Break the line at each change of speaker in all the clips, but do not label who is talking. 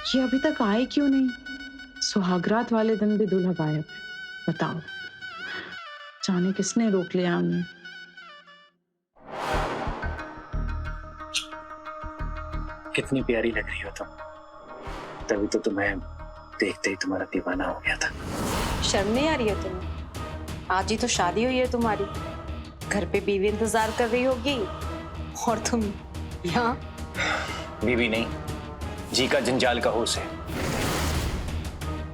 ये अभी तक आए क्यों नहीं? सुहागरात वाले दिन भी दूल्हा गायब। बताओ, जाने किसने रोक लिया उन्हें?
कितनी प्यारी लग रही हो तुम। तभी तो तुम्हें देखते ही तुम्हारा दीवाना हो गया था।
शर्म नहीं आ रही है तुम्हें? आज ही तो शादी हुई है तुम्हारी। घर पे बीवी इंतजार कर रही होगी और तुम यहाँ।
बीवी नहीं, जी का जंजाल का होश है।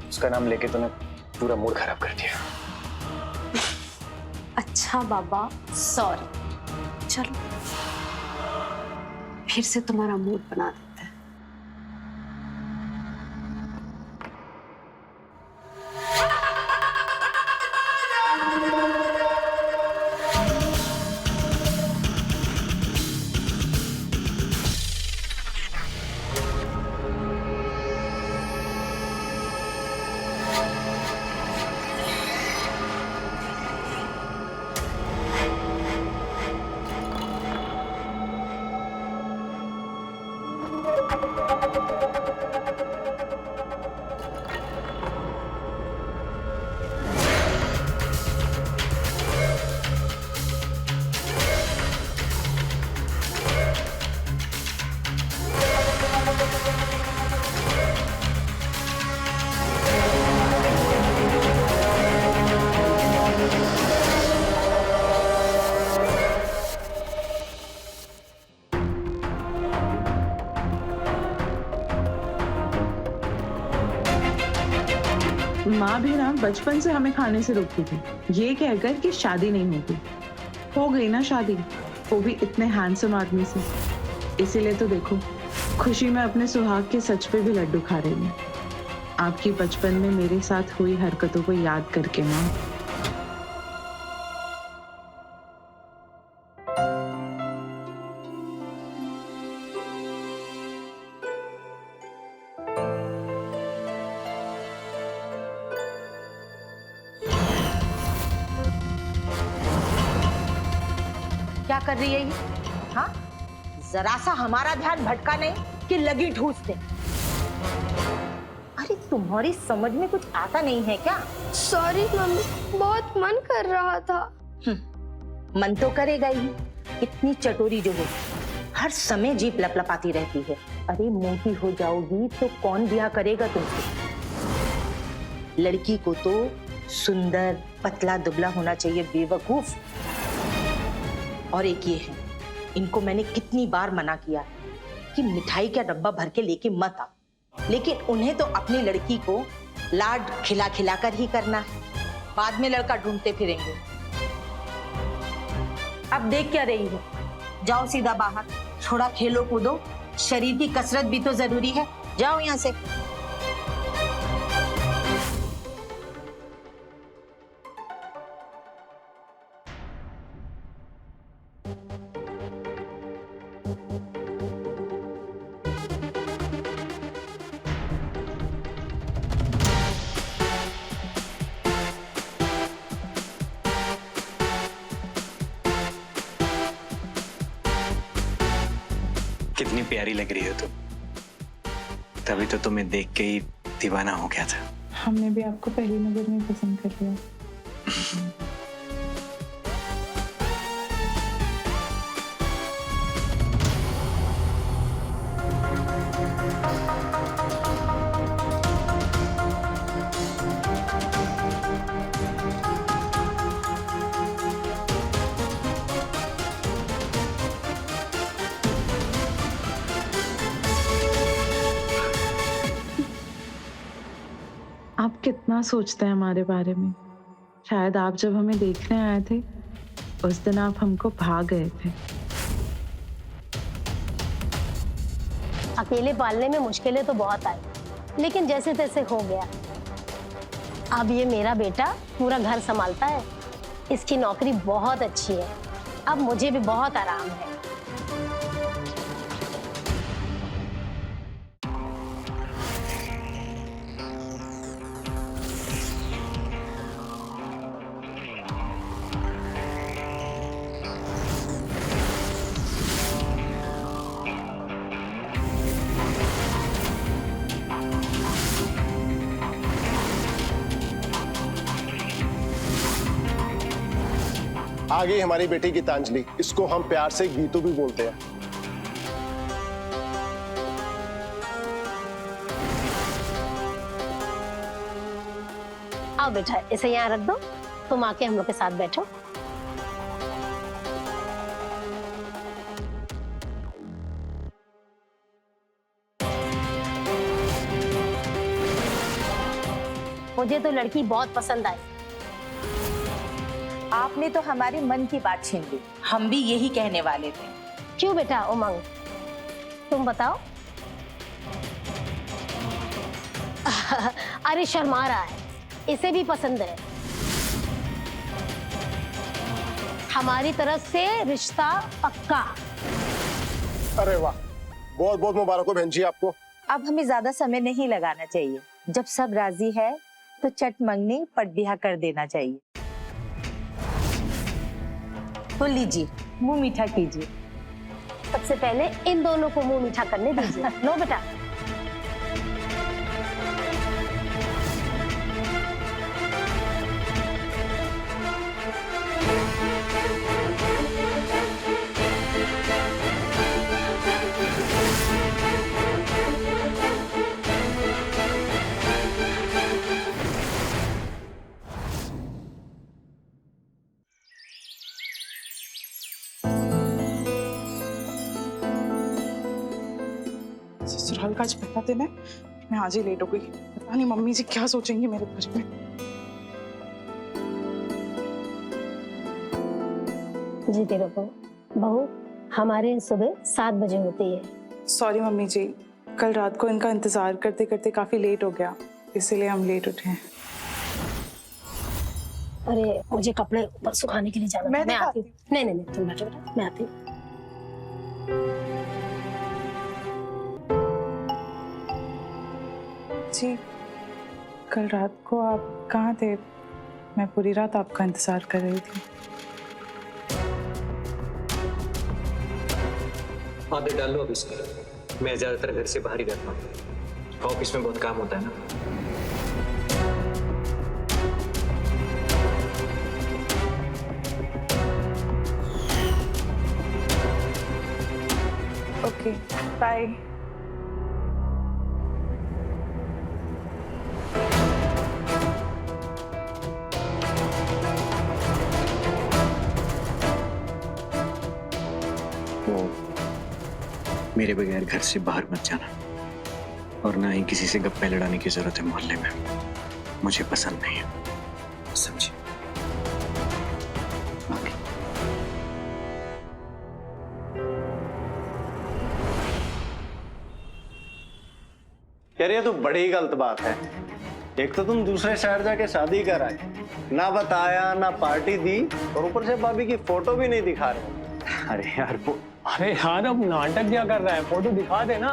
उसका नाम लेके तूने पूरा मूड खराब कर दिया।
अच्छा बाबा, सॉरी। चलो फिर से तुम्हारा मूड बना देते हैं।
माँ भी ना बचपन से हमें खाने से रोकती थी, ये कहकर कि शादी नहीं होगी। हो गई ना शादी, वो भी इतने हैंडसम आदमी से। इसीलिए तो देखो, खुशी में अपने सुहाग के सच पे भी लड्डू खा रही है। आपकी बचपन में मेरे साथ हुई हरकतों को याद करके माँ।
क्या कर रही है ये? हाँ, जरा सा हमारा ध्यान भटका नहीं कि लगी ठूसते। अरे तुम्हारी समझ में कुछ आता नहीं है क्या?
सॉरी मम्मी, बहुत मन कर रहा था।
मन तो करेगा ही, इतनी चटोरी जो है, हर समय जीप लपलपाती रहती है। अरे मोटी हो जाओगी तो कौन ब्याह करेगा तुमसे? लड़की को तो सुंदर पतला दुबला होना चाहिए, बेवकूफ। और एक ये है, इनको मैंने कितनी बार मना किया है कि मिठाई का डब्बा भर के लेके मत आओ, लेकिन उन्हें तो अपनी लड़की को लाड खिला खिला कर ही करना है। बाद में लड़का ढूंढते फिरेंगे। अब देख क्या रही है? जाओ सीधा बाहर, थोड़ा खेलो कूदो, शरीर की कसरत भी तो जरूरी है। जाओ यहाँ से।
कितनी प्यारी लग रही हो तुम। तभी तो तुम्हें देख के ही दीवाना हो गया था।
हमने भी आपको पहली नजर में पसंद कर लिया। आप कितना सोचते हैं हमारे बारे में। शायद आप जब हमें देखने आए थे, उस दिन आप हमको भाग गए थे।
अकेले पालने में मुश्किलें तो बहुत आई, लेकिन जैसे तैसे हो गया। अब ये मेरा बेटा पूरा घर संभालता है। इसकी नौकरी बहुत अच्छी है। अब मुझे भी बहुत आराम है।
आ गई हमारी बेटी गीतांजलि, इसको हम प्यार से गीतू भी बोलते हैं।
आओ बेटा, इसे यहाँ रख दो, तुम आके हम लोग के साथ बैठो। मुझे तो लड़की बहुत पसंद आई।
आपने तो हमारे मन की बात छीन ली। हम भी यही कहने वाले थे।
क्यों बेटा उमंग, तुम बताओ। अरे शर्मा रहा है, इसे भी पसंद है। हमारी तरफ से रिश्ता पक्का।
अरे वाह, बहुत बहुत मुबारक हो बहन जी आपको।
अब हमें ज्यादा समय नहीं लगाना चाहिए। जब सब राजी है तो चट मंगनी पट बिहा कर देना चाहिए। तो लीजिए, मुंह मीठा कीजिए।
सबसे पहले इन दोनों को मुंह मीठा करने दीजिए। लो बेटा।
ससुराल का आज पता देना है। मैं आज ही लेट हो गई। पता नहीं मम्मी जी क्या सोचेंगी मेरे बारे में।
जीते रहो बहू, हमारे सुबह 7 बजे होती है।
सॉरी मम्मी जी, कल रात को इनका इंतजार करते करते काफी लेट हो गया, इसीलिए हम लेट उठे हैं।
अरे मुझे कपड़े ऊपर सुखाने के लिए जाना था। मैं आती हूँ। नहीं नहीं नहीं, तुम बैठो बेटा, मैं आती हूँ।
जी, कल रात को आप कहाँ थे? मैं पूरी रात आपका इंतजार कर रही थी।
आदत डाल लो अब इसकी। मैं ज्यादातर घर से बाहर ही रहता हूँ, ऑफिस में बहुत काम होता है ना।
Okay, bye.
मेरे बगैर घर से बाहर मत जाना, और ना ही किसी से गप्पे लड़ाने की जरूरत है मोहल्ले में। मुझे पसंद नहीं है, समझी?
यार ये तो बड़ी गलत बात है। एक तो तुम दूसरे शहर जाके शादी कर आए, ना बताया ना पार्टी दी, और ऊपर से भाभी की फोटो भी नहीं दिखा रहे।
अरे यार अब नाटक क्या कर रहा है, फोटो दिखा दे ना।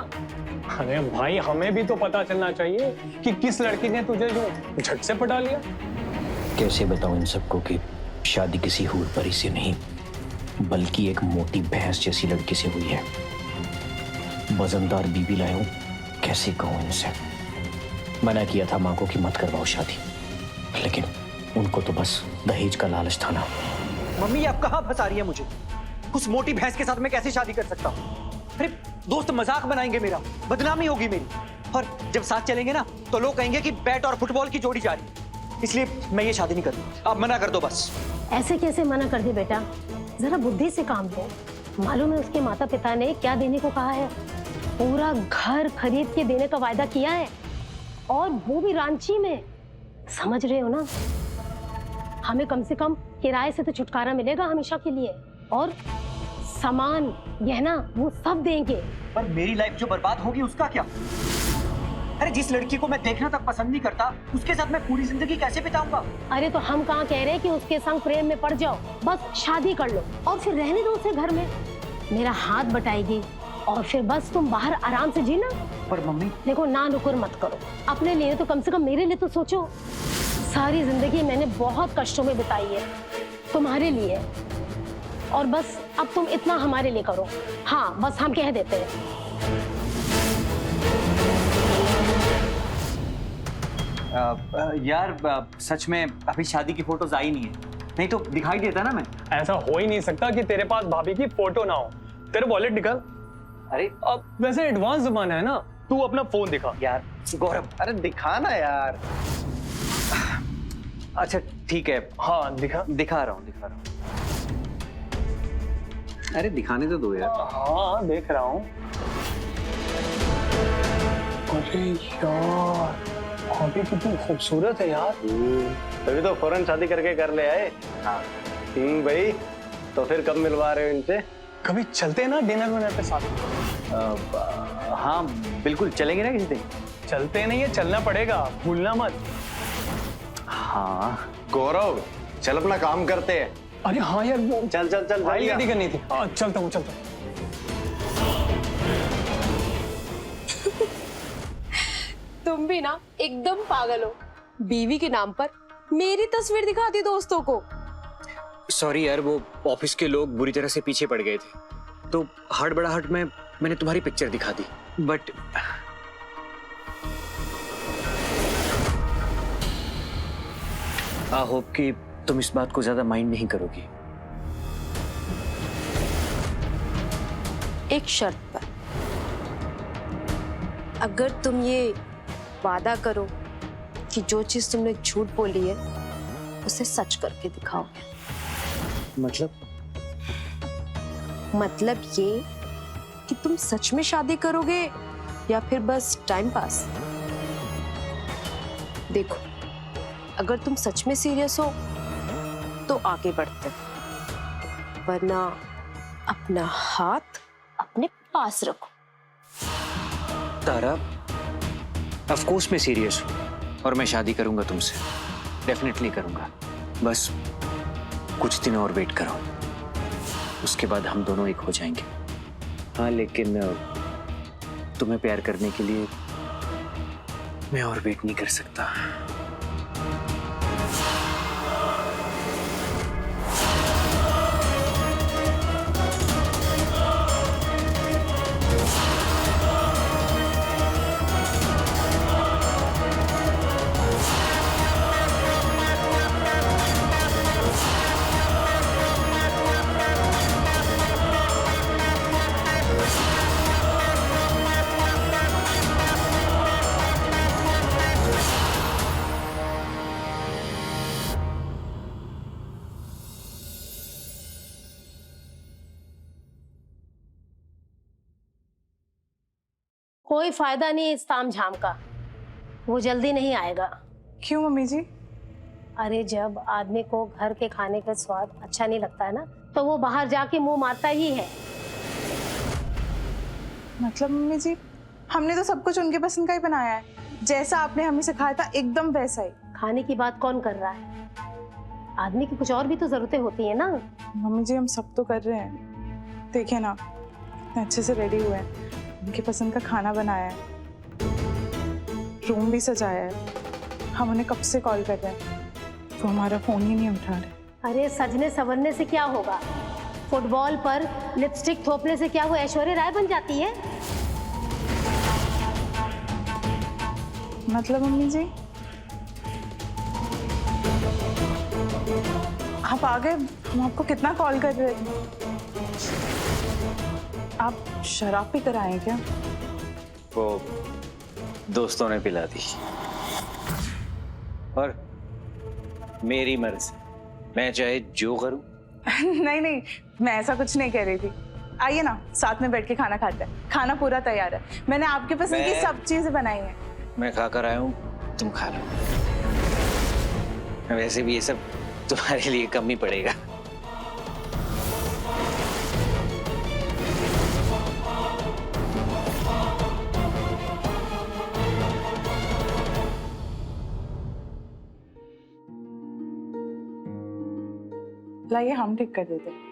अरे भाई, हमें भी तो पता चलना चाहिए कि किस लड़की ने तुझे जो झट से पटा लिया।
कैसे बताऊं इन सबको कि शादी किसी हूर परी से नहीं, बल्कि एक मोटी भैंस जैसी लड़की से हुई है। वजनदार बीबी लाया हूं, कैसे कहूं इनसे। मना किया था माँ को कि मत करवाओ शादी, लेकिन उनको तो बस दहेज का लालच था ना।
मम्मी आप कहाँ फंसा रही है मुझे? उस मोटी भैंस के साथ मैं कैसे शादी कर सकता हूँ? अरे दोस्त मजाक बनाएंगे, मेरा बदनामी होगी मेरी, और जब साथ चलेंगे ना तो लोग कहेंगे कि बैट और फुटबॉल की जोड़ी जा रही है। इसलिए मैं ये शादी नहीं करूँगा। आप मना कर दो बस।
ऐसे कैसे मना कर दे बेटा, जरा बुद्धि से काम लो। मालूम है उसके माता पिता ने क्या देने को कहा है? पूरा घर खरीद के देने का वायदा किया है, और वो भी रांची में। समझ रहे हो ना? हमें कम से कम किराए से तो छुटकारा मिलेगा हमेशा के लिए, और सामान गहना वो सब देंगे।
पर मेरी लाइफ जो बर्बाद होगी उसका क्या? अरे जिस लड़की को मैं देखना तक पसंद नहीं करता, उसके साथ मैं पूरी जिंदगी कैसे बिताऊंगा?
अरे तो हम कहाँ कह रहे हैं कि उसके संग प्रेम में पड़ जाओ, बस शादी कर लो और फिर रहने दो उसे घर में। मेरा हाथ बटाएगी और फिर बस तुम बाहर आराम से जीना।
पर मम्मी
देखो, ना नुकुर मत करो। अपने लिए तो कम से कम मेरे लिए तो सोचो। सारी जिंदगी मैंने बहुत कष्टों में बिताई है तुम्हारे लिए, और बस अब तुम इतना हमारे लिए करो। हाँ, बस हम कह देते हैं।
यार सच में अभी शादी की फोटोज आई नहीं है, नहीं तो दिखाई देता ना मैं।
ऐसा हो ही नहीं सकता कि तेरे पास भाभी की फोटो ना हो। तेरे वॉलेट निकाल।
अरे
अब वैसे एडवांस जमाना है ना, तू अपना फोन दिखा।
यार गौरव,
अरे दिखा ना यार।
अच्छा ठीक है,
हाँ दिखा।
दिखा रहा हूँ। अरे दिखाने तो दो यार।
हाँ देख रहा हूँ। अरे यार, भाभी कितनी खूबसूरत है यार।
तभी तो फौरन शादी करके कर ले आए।
हाँ
भाई, तो फिर कब मिलवा रहे हो इनसे?
कभी चलते हैं ना डिनर विनर पे साथ।
हाँ बिल्कुल चलेंगे ना किसी दिन।
चलते नहीं है, चलना पड़ेगा, भूलना मत।
हाँ
गौरव, चल अपना काम करते हैं।
अरे हाँ यार, वो
चल चल चल
फाइल
जल्दी आ।
रेडी करनी थी। हाँ चलता हूँ।
तुम भी ना एकदम पागल हो। बीवी के नाम पर मेरी तस्वीर दिखाती दोस्तों को।
सॉरी यार, वो ऑफिस के लोग बुरी तरह से पीछे पड़ गए थे, तो हड़बड़ाहट में मैंने तुम्हारी पिक्चर दिखा दी। बट आई होप कि तुम इस बात को ज्यादा माइंड नहीं करोगी।
एक शर्त पर, अगर तुम ये वादा करो कि जो चीज तुमने झूठ बोली है उसे सच करके दिखाओगे। मतलब ये कि तुम सच में शादी करोगे या फिर बस टाइम पास। देखो, अगर तुम सच में सीरियस हो तो आगे बढ़ते, वरना अपना हाथ अपने पास रखो।
तारा, ऑफ कोर्स मैं सीरियस हूँ और मैं शादी करूंगा तुमसे, डेफिनेटली करूंगा। बस कुछ दिन और वेट करो, उसके बाद हम दोनों एक हो जाएंगे। हाँ लेकिन तुम्हें प्यार करने के लिए मैं और वेट नहीं कर सकता।
कोई फायदा नहीं इस ताम झाम का, वो जल्दी नहीं आएगा।
क्यों मम्मी जी?
अरे जब आदमी को घर के खाने का स्वाद अच्छा नहीं लगता है ना, तो वो बाहर जाके मुंह मारता ही है।
मतलब मम्मी जी, हमने तो सब कुछ उनके पसंद का ही बनाया है, जैसा आपने हमें सिखाया था एकदम वैसा ही।
खाने की बात कौन कर रहा है? आदमी की कुछ और भी तो जरूरतें होती है ना।
मम्मी जी, हम सब तो कर रहे हैं। देखिए ना, इतने अच्छे से रेडी हुए हैं, उनके पसंद का खाना बनाया है, रूम भी सजाया है। हम उन्हें कब से कॉल कर रहे हैं, वो हमारा फोन ही नहीं उठा रहे।
अरे सजने संवरने से क्या होगा? फुटबॉल पर लिपस्टिक थोपने से क्या वो ऐश्वर्या राय बन जाती है?
मतलब मम्मी जी, आप आ गए, हम आपको कितना कॉल कर रहे थे। आप शराब भी कराए क्या?
वो दोस्तों ने पिला दी, और मेरी मर्जी, मैं चाहे जो करूं।
नहीं नहीं, मैं ऐसा कुछ नहीं कह रही थी। आइए ना, साथ में बैठ के खाना खाते हैं। खाना पूरा तैयार है, मैंने आपके पसंद की सब चीजें बनाई हैं।
मैं खाकर आया हूं, तुम खा लो। वैसे भी ये सब तुम्हारे लिए कम ही पड़ेगा।
लाइए, हम ठीक कर देते हैं।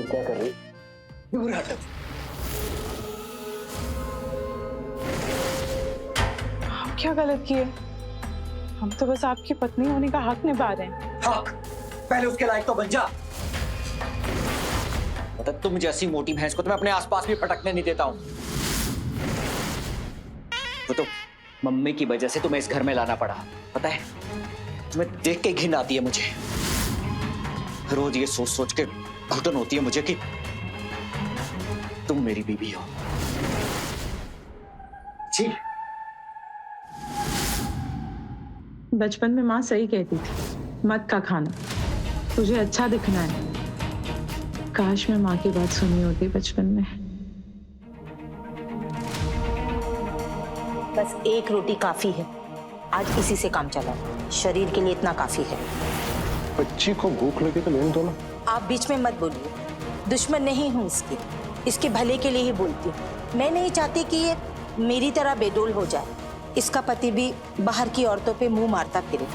क्या कर रही? दूर हट।
क्या गलत किए? हम तो बस आपकी पत्नी होने का हक निभा रहे हैं।
हक? पहले उसके लायक तो बन जा। मतलब तुम जैसी मोटी भैंस को तो मैं अपने आसपास भी पटकने नहीं देता हूं। वो तो मम्मी की वजह से तुम्हें इस घर में लाना पड़ा, पता है? तुम्हें देख के घिन आती है मुझे। रोज ये सोच सोच के घुटन होती है मुझे कि तुम मेरी बीवी हो। जी।
बचपन में माँ सही कहती थी, मत का खाना, तुझे अच्छा दिखना है। काश मैं माँ की बात सुनी होती बचपन में।
बस एक रोटी काफी है, आज इसी से काम चला। शरीर के लिए इतना काफी है।
बच्ची को भूख लगी तो लेने दो ना।
आप बीच में मत बोलिए, दुश्मन नहीं हूँ इसकी, इसके भले के लिए ही बोलती हूँ। मैं नहीं चाहती कि ये मेरी तरह बेडोल हो जाए। इसका पति भी बाहर की औरतों पे मुंह मारता फिरे।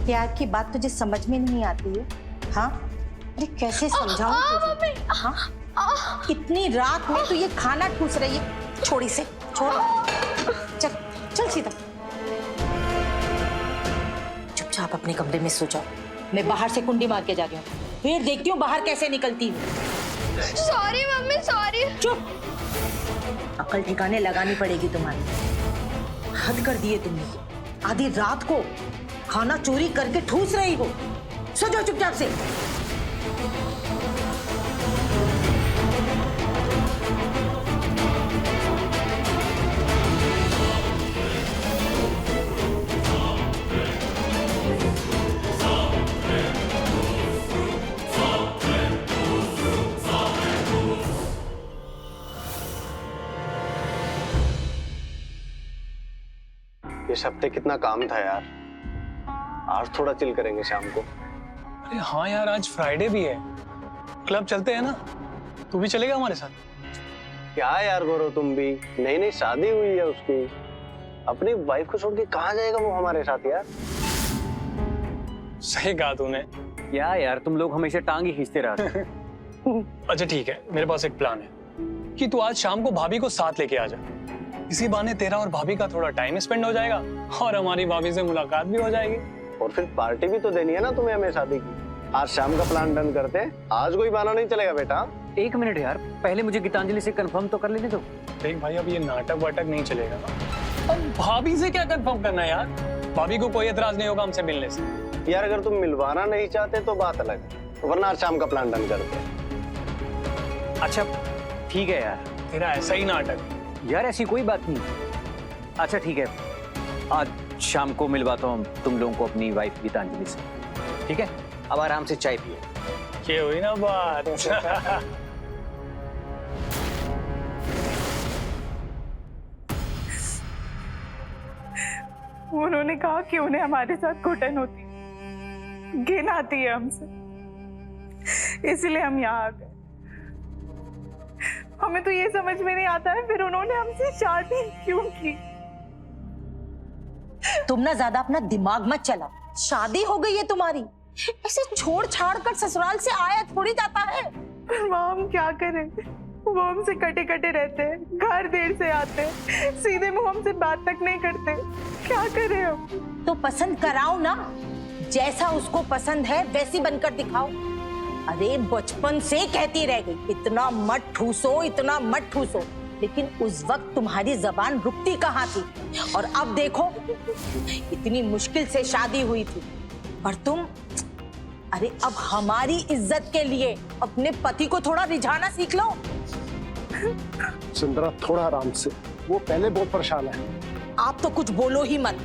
प्यार की बात तुझे समझ में नहीं आती है? हाँ, अरे कैसे समझाऊं तुझे? हाँ, इतनी रात में तू ये खाना ठूस रही है। छोड़ इसे, छोड़। चल चल सीधा, चुपचाप अपने कमरे में सो जाओ। मैं बाहर से कुंडी मार के जा रही हूँ, फिर देखती हूँ बाहर कैसे निकलती है।
Sorry mummy, sorry.
चुप, अकल ठिकाने लगानी पड़ेगी तुम्हारी। हद कर दिए तुमने। आधी रात को खाना चोरी करके ठूस रही हो। सो जाओ चुपचाप से।
इस हफ्ते कितना काम था यार, आज थोड़ा चिल करेंगे शाम को।
अरे हाँ यार, आज फ्राइडे भी है, क्लब चलते हैं ना? तू भी चलेगा हमारे साथ?
क्या यार गौरव, तुम भी नई नई शादी हुई है उसकी, अपनी वाइफ को छोड़ के कहाँ जाएगा वो हमारे साथ यार?
सही कहा तूने।
क्या यार, तुम लोग हमेशा टांग ही खींचते रहते।
अच्छा ठीक है, मेरे पास एक प्लान है कि तू आज शाम को भाभी को साथ लेके आ जा। इसी बहाने तेरा और भाभी का थोड़ा टाइम स्पेंड हो जाएगा और हमारी भाभी से मुलाकात भी हो जाएगी।
और फिर पार्टी भी तो देनी है ना तुम्हें हमें शादी की। आज शाम का प्लान डन करते हैं, आज कोई बहाना नहीं चलेगा बेटा।
एक मिनट यार, पहले मुझे गीतांजलि से कंफर्म तो कर लेने दो।
देख भाई, अब ये नाटक वाटक नहीं चलेगा। अब भाभी से क्या कंफर्म करना है यार? भाभी को कोई एतराज नहीं होगा हमसे मिलने से।
यार अगर तुम मिलवाना नहीं चाहते तो बात अलग है, वरना आज शाम का प्लान डन करते हैं।
अच्छा ठीक है यार।
तेरा ऐसा ही नाटक।
यार ऐसी कोई बात नहीं। अच्छा ठीक है, आज शाम को मिलवाता हूँ तुम लोगों को अपनी वाइफ गीतांजलि से। ठीक है, अब आराम से चाय पियो।
ये हुई ना बात।
उन्होंने कहा कि उन्हें हमारे साथ घुटन होती, घिन आती है हमसे, इसलिए हम यहाँ आ गए। हमें तो ये समझ में नहीं आता है फिर उन्होंने हमसे शादी क्यों की।
तुम ना ज्यादा अपना दिमाग मत चला। शादी हो गई है तुम्हारी, ऐसे छोड़ छाड़ कर ससुराल से आया थोड़ी जाता है।
पर माँ हम क्या करें, वो हमसे कटे कटे रहते हैं, घर देर से आते हैं, सीधे मुंह हमसे बात तक नहीं करते। क्या करें हम?
तो पसंद कराओ ना, जैसा उसको पसंद है वैसी बनकर दिखाओ। अरे बचपन से कहती रह गई, इतना मत ठूसो, इतना मत ठूसो। लेकिन उस वक्त तुम्हारी जबान रुकती कहाँ थी? और अब देखो, इतनी मुश्किल से शादी हुई थी और तुम, अरे अब हमारी इज्जत के लिए अपने पति को थोड़ा रिझाना सीख लो।
सुंदरा थोड़ा आराम से, वो पहले बहुत परेशान है।
आप तो कुछ बोलो ही मत।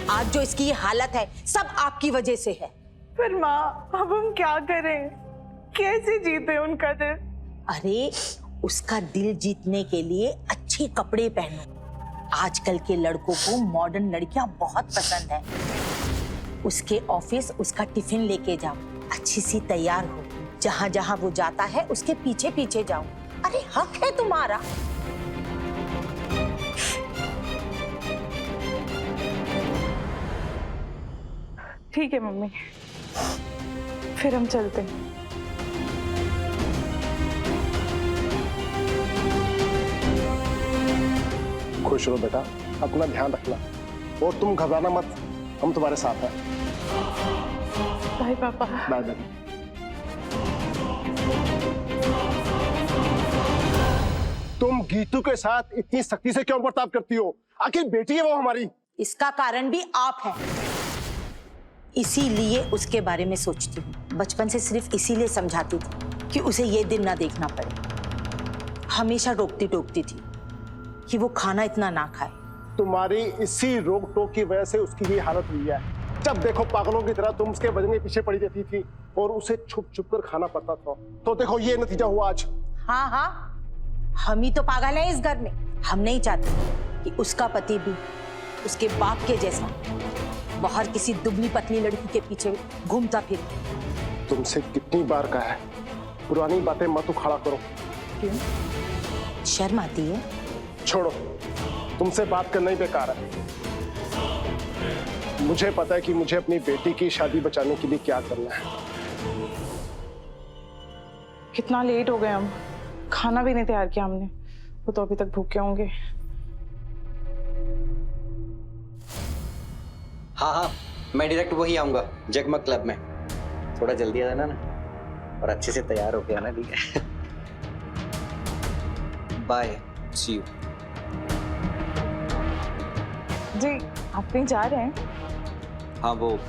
आज जो इसकी ये हालत है सब आपकी वजह से है।
पर माँ, अब हम क्या करें? कैसे जीते उनका दिल?
अरे उसका दिल जीतने के लिए अच्छे कपड़े पहनो। आजकल के लड़कों को मॉडर्न लड़कियां बहुत पसंद है। उसके ऑफिस उसका टिफिन लेके जाओ, अच्छी सी तैयार हो, जहां जहां वो जाता है उसके पीछे पीछे जाओ। अरे हक है तुम्हारा।
ठीक है मम्मी, फिर हम चलते हैं।
खुश रहो बेटा, अपना ध्यान रखना और तुम घबराना मत, हम तुम्हारे साथ हैं।
बाय पापा।
Bye bye. तुम गीतू के साथ इतनी सख्ती से क्यों बर्ताव करती हो? आखिर बेटी है वो हमारी।
इसका कारण भी आप हैं। इसीलिए उसके बारे में सोचती हूँ। बचपन से सिर्फ इसीलिए समझाती थी कि उसे ये दिन ना देखना पड़े। हमेशा रोकती टोकती थी कि वो खाना इतना ना खाए।
तुम्हारी इसी रोक टोक की वजह से उसकी ये हालत हुई है। जब देखो पागलों की तरह तुम उसके वजन के पीछे पड़ी रहती थी और उसे छुप छुप कर खाना पड़ता था। तो देखो ये नतीजा हुआ आज।
हाँ हाँ, हम ही तो पागल हैं इस घर में। हम नहीं चाहते कि उसका पति भी उसके बाप के जैसा बाहर किसी दुबली पतली लड़की के पीछे घूमता फिरे।
तुमसे कितनी बार कहा है, पुरानी बातें मत उखाड़ा करो।
क्यों? शर्म आती है?
छोड़ो, तुमसे बात करना ही बेकार है। मुझे पता है कि मुझे अपनी बेटी की शादी बचाने के लिए क्या करना है।
कितना लेट हो गए हम, खाना भी नहीं तैयार किया हमने। वो तो अभी तक भूखे होंगे।
हाँ हाँ, मैं डायरेक्ट वही आऊंगा, जगमग क्लब में। थोड़ा जल्दी आ जाना ना, और अच्छे से तैयार होके आना, ठीक है? Bye, C you.
जी, आप कहीं जा रहे हैं?
हाँ, वो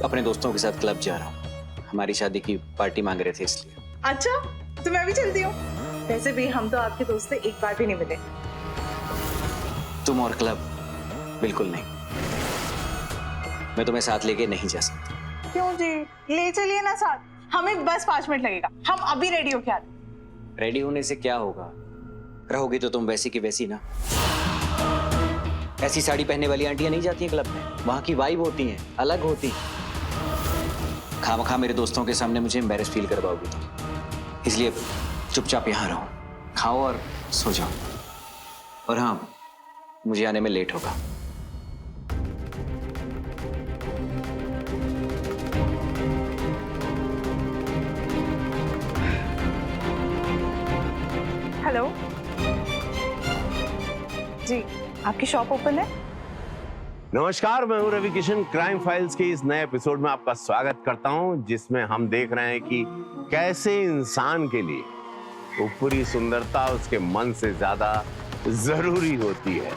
अपने दोस्तों के साथ क्लब जा रहा हूँ। हमारी शादी की पार्टी मांग रहे थे इसलिए।
अच्छा, तो मैं भी चलती हूँ। वैसे भी हम तो आपके दोस्त से एक बार भी नहीं मिले।
तुम और क्लब? बिल्कुल नहीं, मैं तुम्हें साथ लेके नहीं जा सकता।
क्यों जी? ले चलिए ना साथ, हमें बस 5 मिनट लगेगा। हम अभी रेडी होके आते।
रेडी होने से क्या होगा? रहोगी तो तुम वैसी की वैसी ना। ऐसी साड़ी पहनने वाली आंटियां नहीं जाती हैं क्लब में। वहां की वाइब होती है, अलग होती है। खामखा मेरे दोस्तों के सामने मुझे एम्बैरेस फील करवाओगी तुम। इसलिए चुपचाप यहाँ रहो, खाओ और सो जाओ। और हाँ, मुझे आने में लेट होगा।
हेलो जी, आपकी शॉप ओपन है?
नमस्कार, मैं हूं रवि किशन। क्राइम फाइल्स के इस नए एपिसोड में आपका स्वागत करता हूं, जिसमें हम देख रहे हैं कि कैसे इंसान के लिए ऊपरी सुंदरता उसके मन से ज्यादा जरूरी होती है।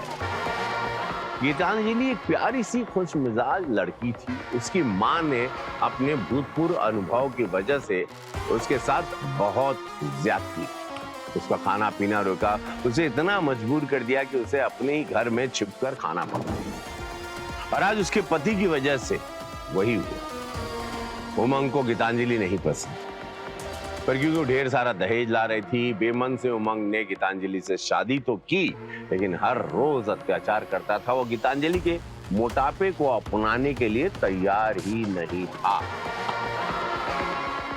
गीतांजलि एक प्यारी सी खुश मिजाज लड़की थी। उसकी माँ ने अपने भूतपूर्व अनुभव की वजह से उसके साथ बहुत ज्यादती की। उसका खाना पीना रोका, उसे इतना मजबूर कर दिया कि उसे अपने ही घर में छिपकर खाना पड़ा। और आज उसके पति की वजह से वही हुआ। उमंग को गीतांजलि नहीं पसंद, पर क्योंकि वो ढेर सारा दहेज ला रही थी, बेमन से उमंग ने गीतांजलि से शादी तो की, लेकिन हर रोज अत्याचार करता था। वो गीतांजलि के मोटापे को अपनाने के लिए तैयार ही नहीं था।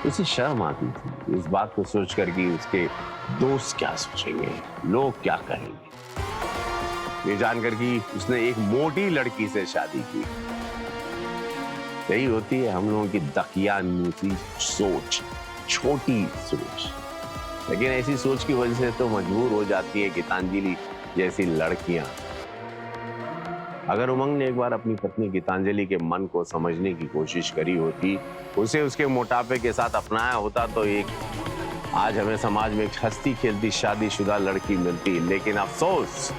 उसे शर्म आती थी इस बात को सोचकर कि उसके दोस्त क्या सोचेंगे, लोग क्या कहेंगे। ये जानकर कि उसने एक मोटी लड़की से शादी की। यही होती है हम लोगों की दकियानूसी सोच, छोटी सोच। लेकिन ऐसी सोच की वजह से तो मजबूर हो जाती है गीतांजलि जैसी लड़कियां। अगर उमंग ने एक बार अपनी पत्नी गीतांजलि के मन को समझने की कोशिश करी होती, उसे उसके मोटापे के साथ अपनाया होता, तो एक आज हमें समाज में एक हंसती खेलती शादीशुदा लड़की मिलती, लेकिन अफसोस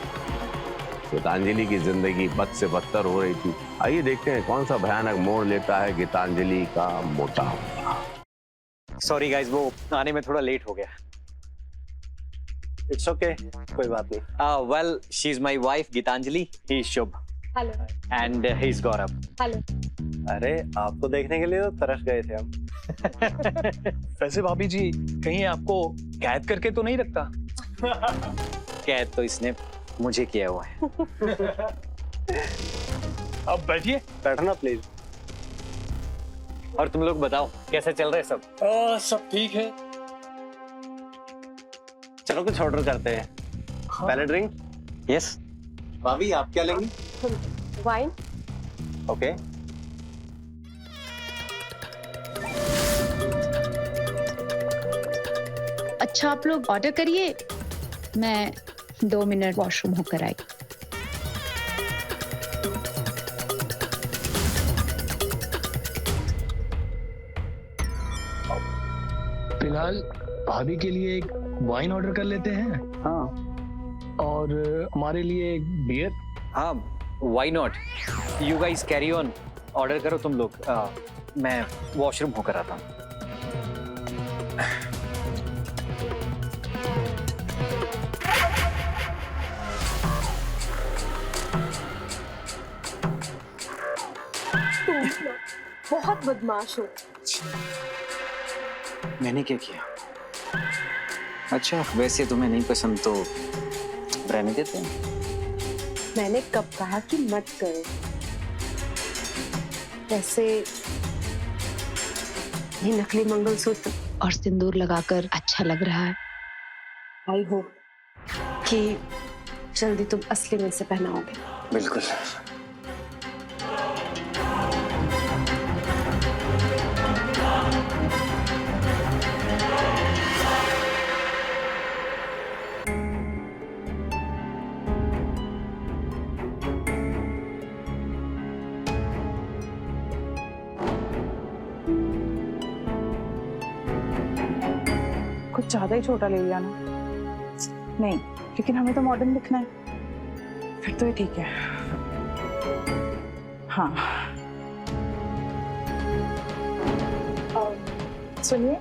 गीतांजलि की जिंदगी बद से बदतर हो रही थी। आइए देखते हैं कौन सा भयानक मोड़ लेता है गीतांजलि का मोटा।
सॉरी गाइस, वो आने में थोड़ा लेट हो गया।
इट्स ओके, कोई बात नहीं।
Well, she is my wife Gitanjali, he is Shubh
hello
and he is Gaurav.
Hello.
अरे आपको देखने के लिए तो तरस गए थे हम।
वैसे भाभी जी कहीं आपको कैद करके तो नहीं रखता?
कैद तो इसने मुझे किया हुआ है।
अब बैठिए।
बैठना प्लीज।
और तुम लोग बताओ कैसे चल रहे सब?
सब ठीक है।
चलो कुछ ऑर्डर करते हैं। पहले ड्रिंक।
यस।
भाभी आप क्या लेंगी?
वाइन।
ओके।
अच्छा आप लोग ऑर्डर करिए, मैं 2 मिनट वॉशरूम होकर आई।
फिलहाल भाभी के लिए एक वाइन ऑर्डर कर लेते हैं।
हाँ।
और हमारे लिए एक बियर।
हाँ, why not. You guys carry on, order करो तुम लोग। मैं वॉशरूम होकर आता हूँ।
बहुत बदमाश हो।
मैंने क्या किया? अच्छा, वैसे तुम्हें नहीं पसंद तो रहने देते हैं।
मैंने कब कहा कि मत करो? वैसे ये नकली मंगलसूत्र
और सिंदूर लगाकर अच्छा लग रहा है।
आई होप कि जल्दी तुम असली में से पहनाओगे।
बिल्कुल।
कुछ ज्यादा ही छोटा ले लिया ना? नहीं, लेकिन हमें तो मॉडर्न दिखना है। फिर तो ये ठीक है। हाँ। सुनिए,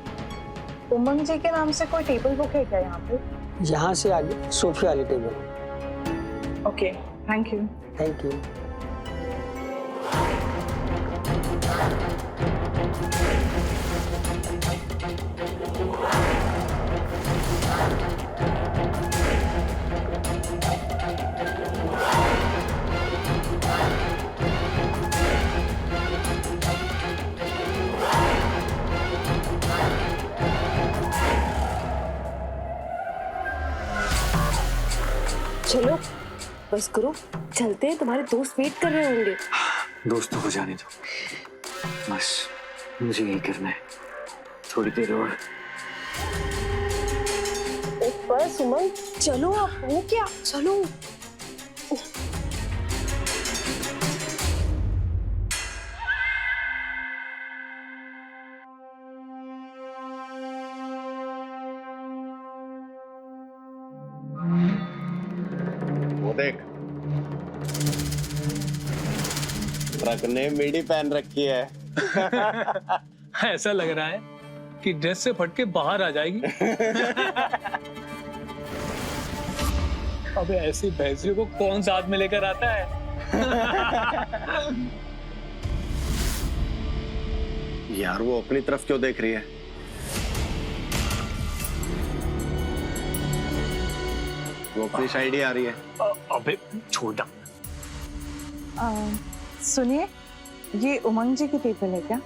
उमंग जी के नाम से कोई टेबल बुक है क्या यहाँ पे?
यहाँ से आगे सोफे वाली table.
Okay, thank you.
Thank you.
चलो बस करो, चलते हैं, तुम्हारे दोस्त वेट कर रहे होंगे।
दोस्तों को जाने दो, बस मुझे यही करना है। थोड़ी देर और।
बस उमंग, चलो आप। वो क्या, चलो।
वो देख, ट्रक ने मिडी पहन रखी है।
ऐसा लग रहा है कि ड्रेस से फट के बाहर आ जाएगी। अबे ऐसी भैंसियों को कौन साथ में लेकर आता है?
यार वो अपनी तरफ क्यों देख रही है? वो अपनी साइड ही आ रही है।
अबे छोटा।
सुनिए, ये उमंग जी की टेबल है क्या?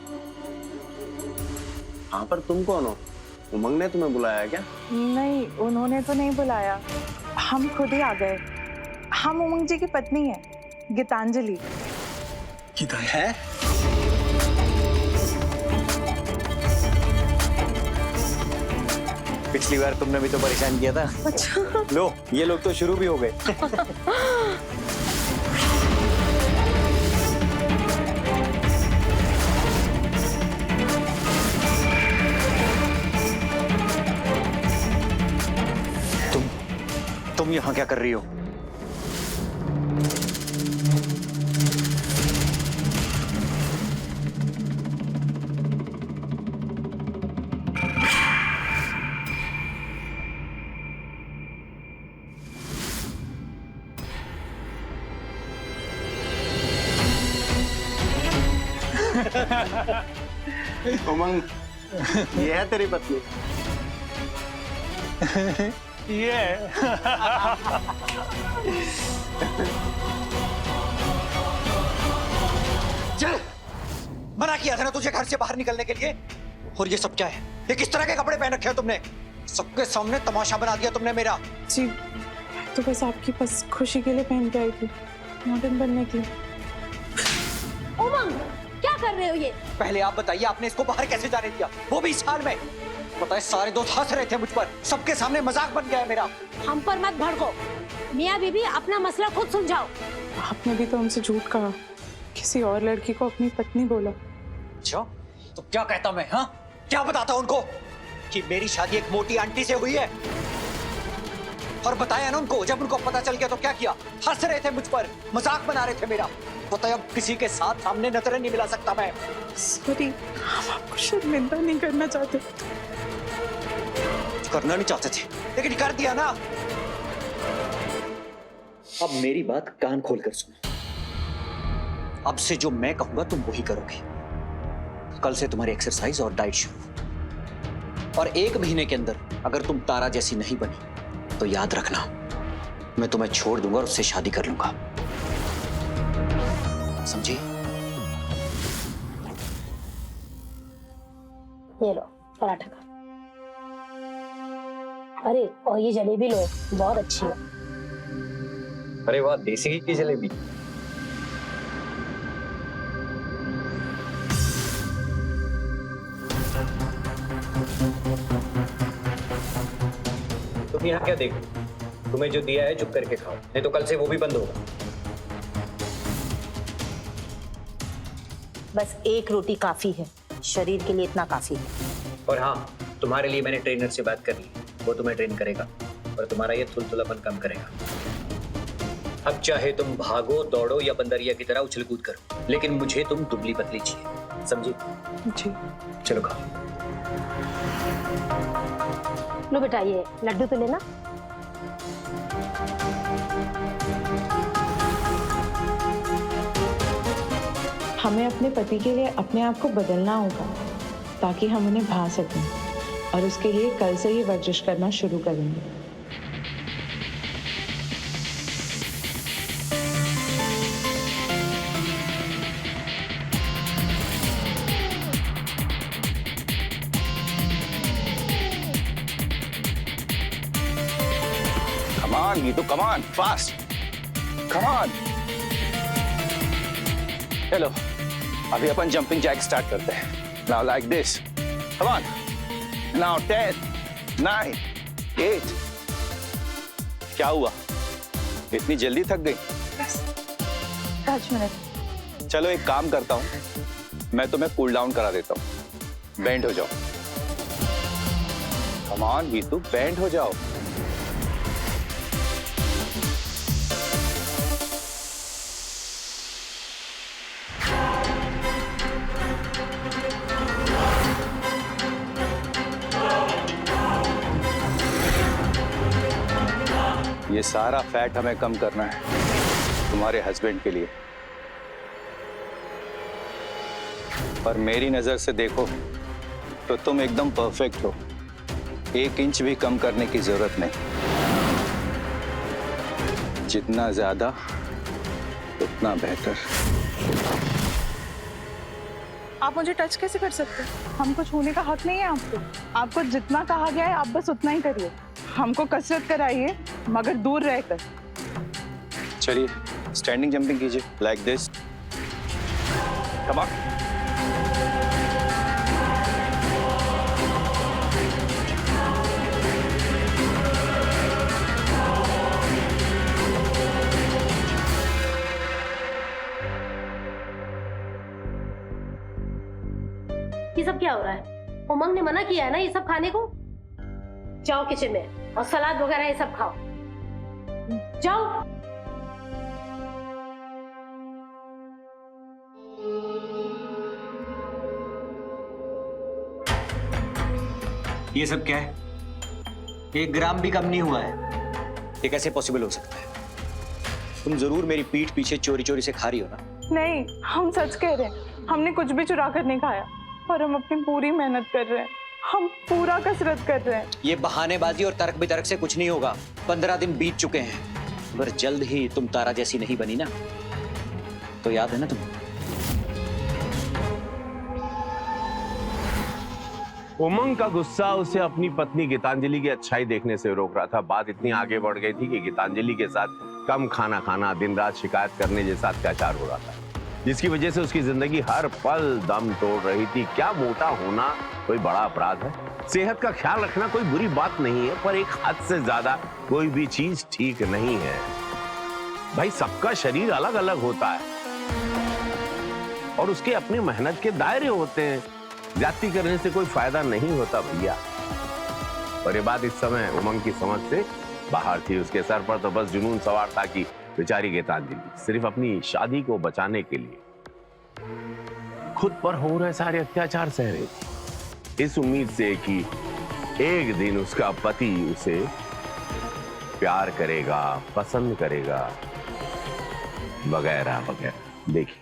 हाँ, पर तुम कौन हो? उमंग ने तुम्हें बुलाया क्या?
नहीं, उन्होंने तो नहीं बुलाया, हम खुद ही आ गए। हम उमंग जी की पत्नी है, गीतांजलि।
है?
पिछली बार तुमने भी तो परेशान किया था।
अच्छा।
लो, ये लोग तो शुरू भी हो गए। तुम यहाँ क्या कर रही हो?
उमंग, ये है तेरी पत्नी।
ये
चल, मना किया था ना तुझे घर से बाहर निकलने के लिए। और ये सब क्या है? ये किस तरह के कपड़े पहन रखे हो तुमने? सबके सामने तमाशा बना दिया तुमने मेरा।
जी, तो बस आपकी बस खुशी के लिए पहन के आई थी, मॉडर्न बनने के लिए।
उमंग, क्या कर रहे हो ये?
पहले आप बताइए, आपने इसको बाहर कैसे जाने दिया, वो भी इस हाल में? पता है सारे दोस्त हंस रहे थे मुझ पर, सबके सामने मजाक बन गया है मेरा।
हम पर मत भड़को। मियाँ बीबी, अपना मसला खुद सुलझाओ।
आपने भी तो हमसे झूठ कहा, किसी और लड़की को अपनी पत्नी बोला।
अच्छा, तो क्या कहता मैं? हाँ, क्या बताता उनको कि मेरी शादी एक मोटी आंटी से हुई है? और बताया ना उनको, जब उनको पता चल गया तो क्या किया? हंस रहे थे मुझ पर, मजाक बना रहे थे मेरा। पता है अब किसी के साथ सामने नजरें नहीं मिला सकता मैं।
सॉरी, हम आपको शर्मिंदा नहीं करना चाहते।
करना नहीं चाहते थे, लेकिन कर दिया ना। अब मेरी बात कान खोलकर सुनो। अब से जो मैं कहूंगा तुम वही करोगे। कल से तुम्हारी एक्सरसाइज और डाइट शुरू। और 1 महीने के अंदर अगर तुम तारा जैसी नहीं बनी तो याद रखना, मैं तुम्हें छोड़ दूंगा और उससे शादी कर लूंगा। समझी?
ये लो पराठा खा। अरे और ये जलेबी लो, बहुत अच्छी है।
अरे वाह, देसी घी की जलेबी। तुम यहाँ क्या देख रहे हो? तुम्हें जो दिया है चुप करके खाओ, नहीं तो कल से वो भी बंद होगा।
बस 1 रोटी काफी है, शरीर के लिए इतना काफी है।
और हाँ, तुम्हारे लिए मैंने ट्रेनर से बात कर ली, वो तुम्हें ट्रेन करेगा और तुम्हारा ये थुलथुलापन कम करेगा। अब चाहे तुम भागो, दौड़ो या बंदरिया की तरह उछल कूद करो, लेकिन मुझे तुम दुबली पतली चाहिए, समझी?
जी।
चलो खाओ।
लो बेटा, ये लड्डू तो लेना।
हमें अपने पति के लिए अपने आप को बदलना होगा ताकि हम उन्हें भा सकें, और उसके लिए कल से ही वर्जिश करना शुरू करेंगे।
Come on, Geetu, come on, fast. Come on. चलो, अभी अपन जंपिंग जैक स्टार्ट करते हैं। Now like this. Come on. Now 10, 9, 8. क्या हुआ? इतनी जल्दी थक गई?
5 मिनट।
चलो एक काम करता हूँ, मैं तुम्हें कूल डाउन करा देता हूँ। बैंड हो जाओ। Come on, गीतू, बैंड हो जाओ। ये सारा फैट हमें कम करना है तुम्हारे हस्बैंड के लिए। पर मेरी नजर से देखो तो तुम एकदम परफेक्ट हो, 1 इंच भी कम करने की जरूरत नहीं। जितना ज्यादा उतना बेहतर।
आप मुझे टच कैसे कर सकते हैं? हमको छूने का हक नहीं है आपको। आपको जितना कहा गया है आप बस उतना ही करिए। हमको कसरत कराइए मगर दूर रहकर।
चलिए स्टैंडिंग जंपिंग कीजिए, लाइक दिस। Come on.
ये सब क्या हो रहा है? उमंग ने मना किया है ना ये सब खाने को। जाओ किचन में और सलाद वगैरह ये सब खाओ। जाओ।
ये सब क्या है? 1 ग्राम भी कम नहीं हुआ है। ये कैसे पॉसिबल हो सकता है? तुम जरूर मेरी पीठ पीछे चोरी चोरी से खा रही हो ना?
नहीं, हम सच कह रहे हैं, हमने कुछ भी चुरा कर नहीं खाया और हम अपनी पूरी मेहनत कर रहे हैं, हम पूरा कसरत कर रहे हैं।
ये बहानेबाजी और तर्क बितर्क से कुछ नहीं होगा। 15 दिन बीत चुके हैं। अगर जल्द ही तुम तारा जैसी नहीं बनी ना, तो याद है ना तुम?
उमंग का गुस्सा उसे अपनी पत्नी गीतांजलि की अच्छाई देखने से रोक रहा था। बात इतनी आगे बढ़ गई थी कि गीतांजलि के साथ कम खाना खाना, दिन रात शिकायत करने जैसा अत्याचार हो रहा था, जिसकी वजह से उसकी जिंदगी हर पल दम तोड़ रही थी। क्या मोटा होना कोई बड़ा अपराध है? सेहत का ख्याल रखना कोई बुरी बात नहीं है, पर एक हद से ज्यादा कोई भी चीज ठीक नहीं है। भाई, सबका शरीर अलग अलग होता है और उसके अपने मेहनत के दायरे होते हैं। ज्यादती करने से कोई फायदा नहीं होता भैया। और ये बात इस समय उमंग की समझ से बाहर थी। उसके सर पर तो बस जुनून सवार था कि बेचारी गीतांजलि सिर्फ अपनी शादी को बचाने के लिए खुद पर हो रहे सारे अत्याचार सह रही थी, इस उम्मीद से कि एक दिन उसका पति उसे प्यार करेगा, पसंद करेगा, वगैरह वगैरह। देखिए,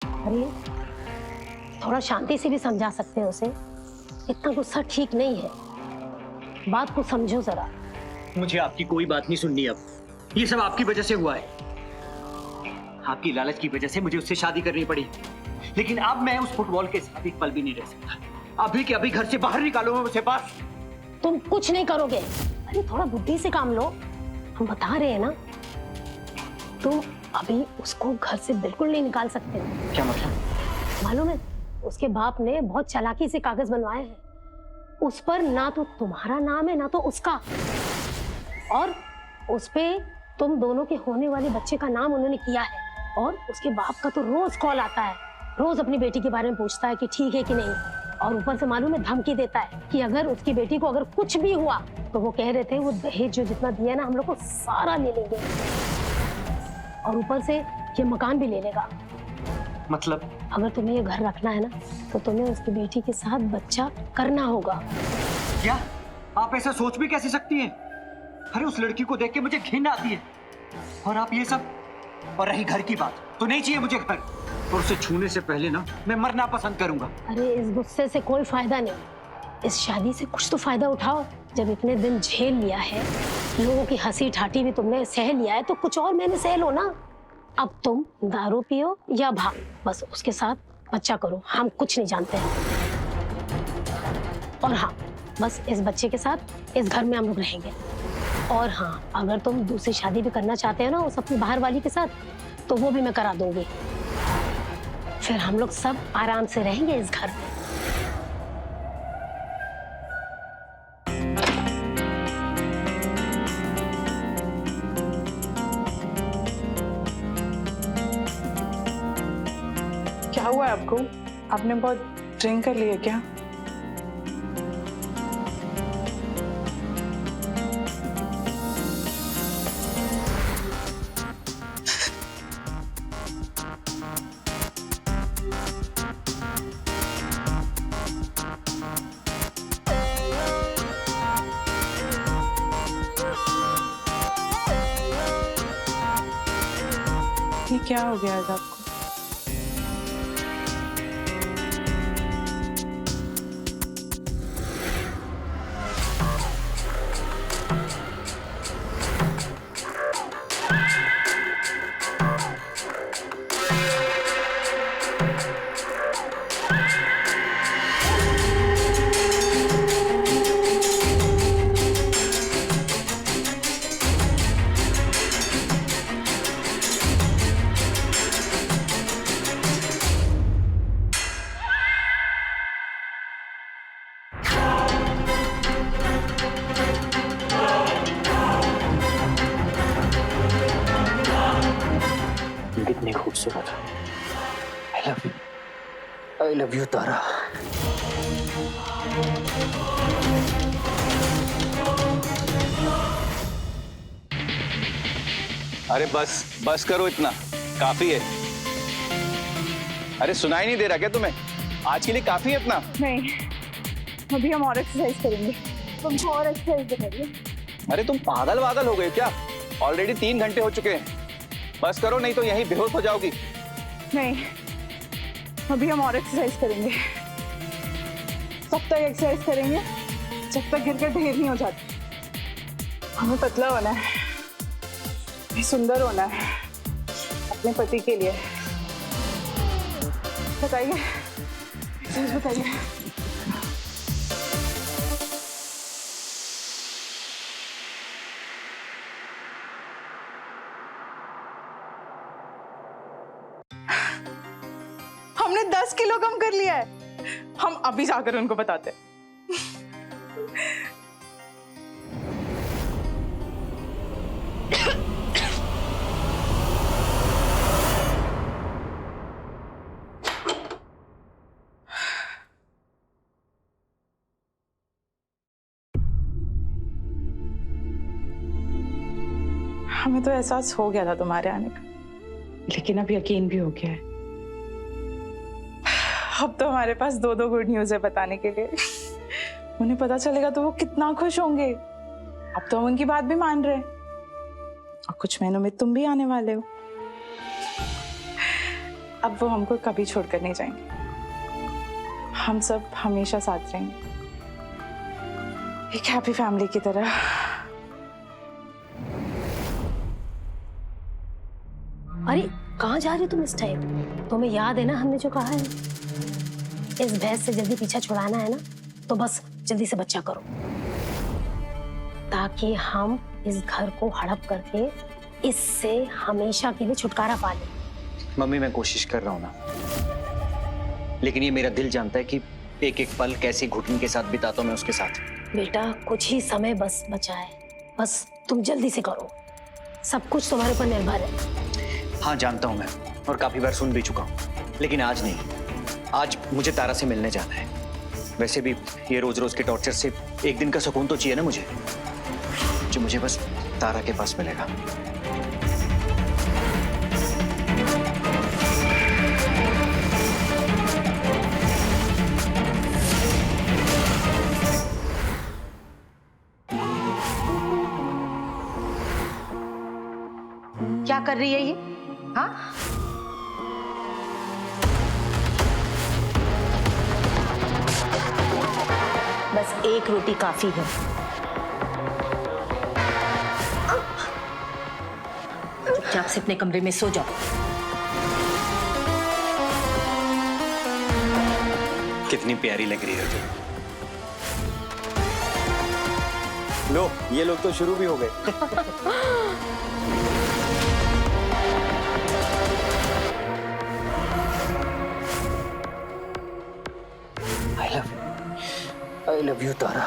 अरे थोड़ा शांति से भी समझा सकते हैं उसे। इतना गुस्सा ठीक नहीं है, बात को समझो जरा।
मुझे आपकी कोई बात नहीं सुननी अब। ये सब आपकी वजह से हुआ है। आपकी लालच की वजह से मुझे उससे शादी करनी पड़ी, लेकिन अब मैं उस फुटबॉल के साथ एक पल भी नहीं रह सकता। अभी के अभी घर से बाहर निकालो मुझे बस।
तुम कुछ नहीं करोगे। अरे थोड़ा बुद्धि से काम लो, हम बता रहे हैं ना। तुम अभी उसको घर से बिल्कुल नहीं निकाल सकते।
क्या मतलब?
मालूम है, उसके बाप ने बहुत चालाकी से कागज बनवाए हैं। उस पर ना तो तुम्हारा नाम है ना तो उसका, और उस पे तुम दोनों के होने वाले बच्चे का नाम उन्होंने किया है। और उसके बाप का तो रोज कॉल आता है, रोज अपनी बेटी के बारे में पूछता है कि ठीक है कि नहीं। और ऊपर से मालूम है धमकी देता है कि अगर उसकी बेटी को अगर कुछ भी हुआ तो वो कह रहे थे वो दहेज जो जितना दिया ना हम लोग को सारा ले लेंगे, और ऊपर से ये मकान भी ले लेगा।
मतलब
अगर तुम्हें ये घर रखना है ना तो तुम्हें उसकी बेटी के साथ बच्चा करना होगा।
क्या आप ऐसा सोच भी कैसे सकती हैं? अरे उस लड़की को देख के मुझे घिन आती है, और आप ये सब। और रही घर की बात, तो नहीं चाहिए मुझे घर, और उसे छूने से पहले ना मैं मरना पसंद करूंगा।
अरे इस गुस्से से कोई फायदा नहीं, इस शादी से कुछ तो फायदा उठाओ। जब इतने दिन झेल लिया है, लोगों की हंसी ठाठी भी तुमने सह लिया है, तो कुछ और मैंने सह लो ना। अब तुम दारू पियो या भांग, बस उसके साथ बच्चा करो, हम कुछ नहीं जानते हैं। और हाँ, बस इस बच्चे के साथ इस घर में हम लोग रहेंगे। और हाँ, अगर तुम दूसरी शादी भी करना चाहते हो ना उस अपनी बाहर वाली के साथ, तो वो भी मैं करा दूंगी। फिर हम लोग सब आराम से रहेंगे इस घर में।
क्या हुआ है आपको? आपने बहुत ड्रिंक कर लिया क्या? ये क्या हो गया आज आपको?
कितनी खूबसूरत। आई लव यू तारा।
अरे बस बस करो, इतना काफी है। अरे सुनाई नहीं दे रहा क्या तुम्हें? आज के लिए काफी है इतना।
नहीं, अभी हम और एक्सरसाइज करेंगे। तुमको और एक्सरसाइज दिखाइए।
अरे तुम पागल वागल हो गए क्या? ऑलरेडी 3 घंटे हो चुके हैं। बस करो, नहीं तो यहीं बेहोश हो जाओगी।
नहीं, अभी हम और एक्सरसाइज करेंगे। तब तक एक्सरसाइज करेंगे जब तक गिर कर ढेर नहीं हो जाती। हमें पतला होना है, सुंदर होना है अपने पति के लिए। बताइए, प्लीज बताइए। हमने 10 किलो कम कर लिया है। हम अभी जाकर उनको बताते हैं। हमें तो एहसास हो गया था तुम्हारे आने का, लेकिन अब यकीन भी हो गया है। अब तो हमारे पास 2 गुड न्यूज है बताने के लिए। उन्हें पता चलेगा तो वो कितना खुश होंगे। अब तो हम उनकी बात भी मान रहे हैं और कुछ महीनों में तुम भी आने वाले हो। अब वो हमको कभी छोड़कर नहीं जाएंगे। हम सब हमेशा साथ रहेंगे, एक हैप्पी फैमिली की तरह।
अरे कहाँ जा रही हो तुम इस टाइम? तुम्हें याद है ना हमने जो कहा है, इस भैंस से जल्दी पीछा छुड़ाना है ना, तो बस जल्दी से बच्चा करो, ताकि हम इस घर को हड़प करके इससे हमेशा के लिए छुटकारा पा लें।
मम्मी मैं कोशिश कर रहा हूँ ना, लेकिन ये मेरा दिल जानता है कि एक एक पल कैसे घुटन के साथ बिताता हूँ मैं उसके साथ।
बेटा कुछ ही समय बस बचा है, बस तुम जल्दी से करो, सब कुछ तुम्हारे ऊपर निर्भर है।
हाँ जानता हूँ मैं, और काफी बार सुन भी चुका हूँ, लेकिन आज नहीं। आज मुझे तारा से मिलने जाना है। वैसे भी ये रोज रोज के टॉर्चर से एक दिन का सुकून तो चाहिए ना मुझे, जो मुझे बस तारा के पास मिलेगा।
क्या कर रही है ये? हाँ, बस एक रोटी काफी है। चुपचाप से अपने कमरे में सो जाओ।
कितनी प्यारी लग रही है तुम।
लो ये लोग तो शुरू भी हो गए।
I love you तारा।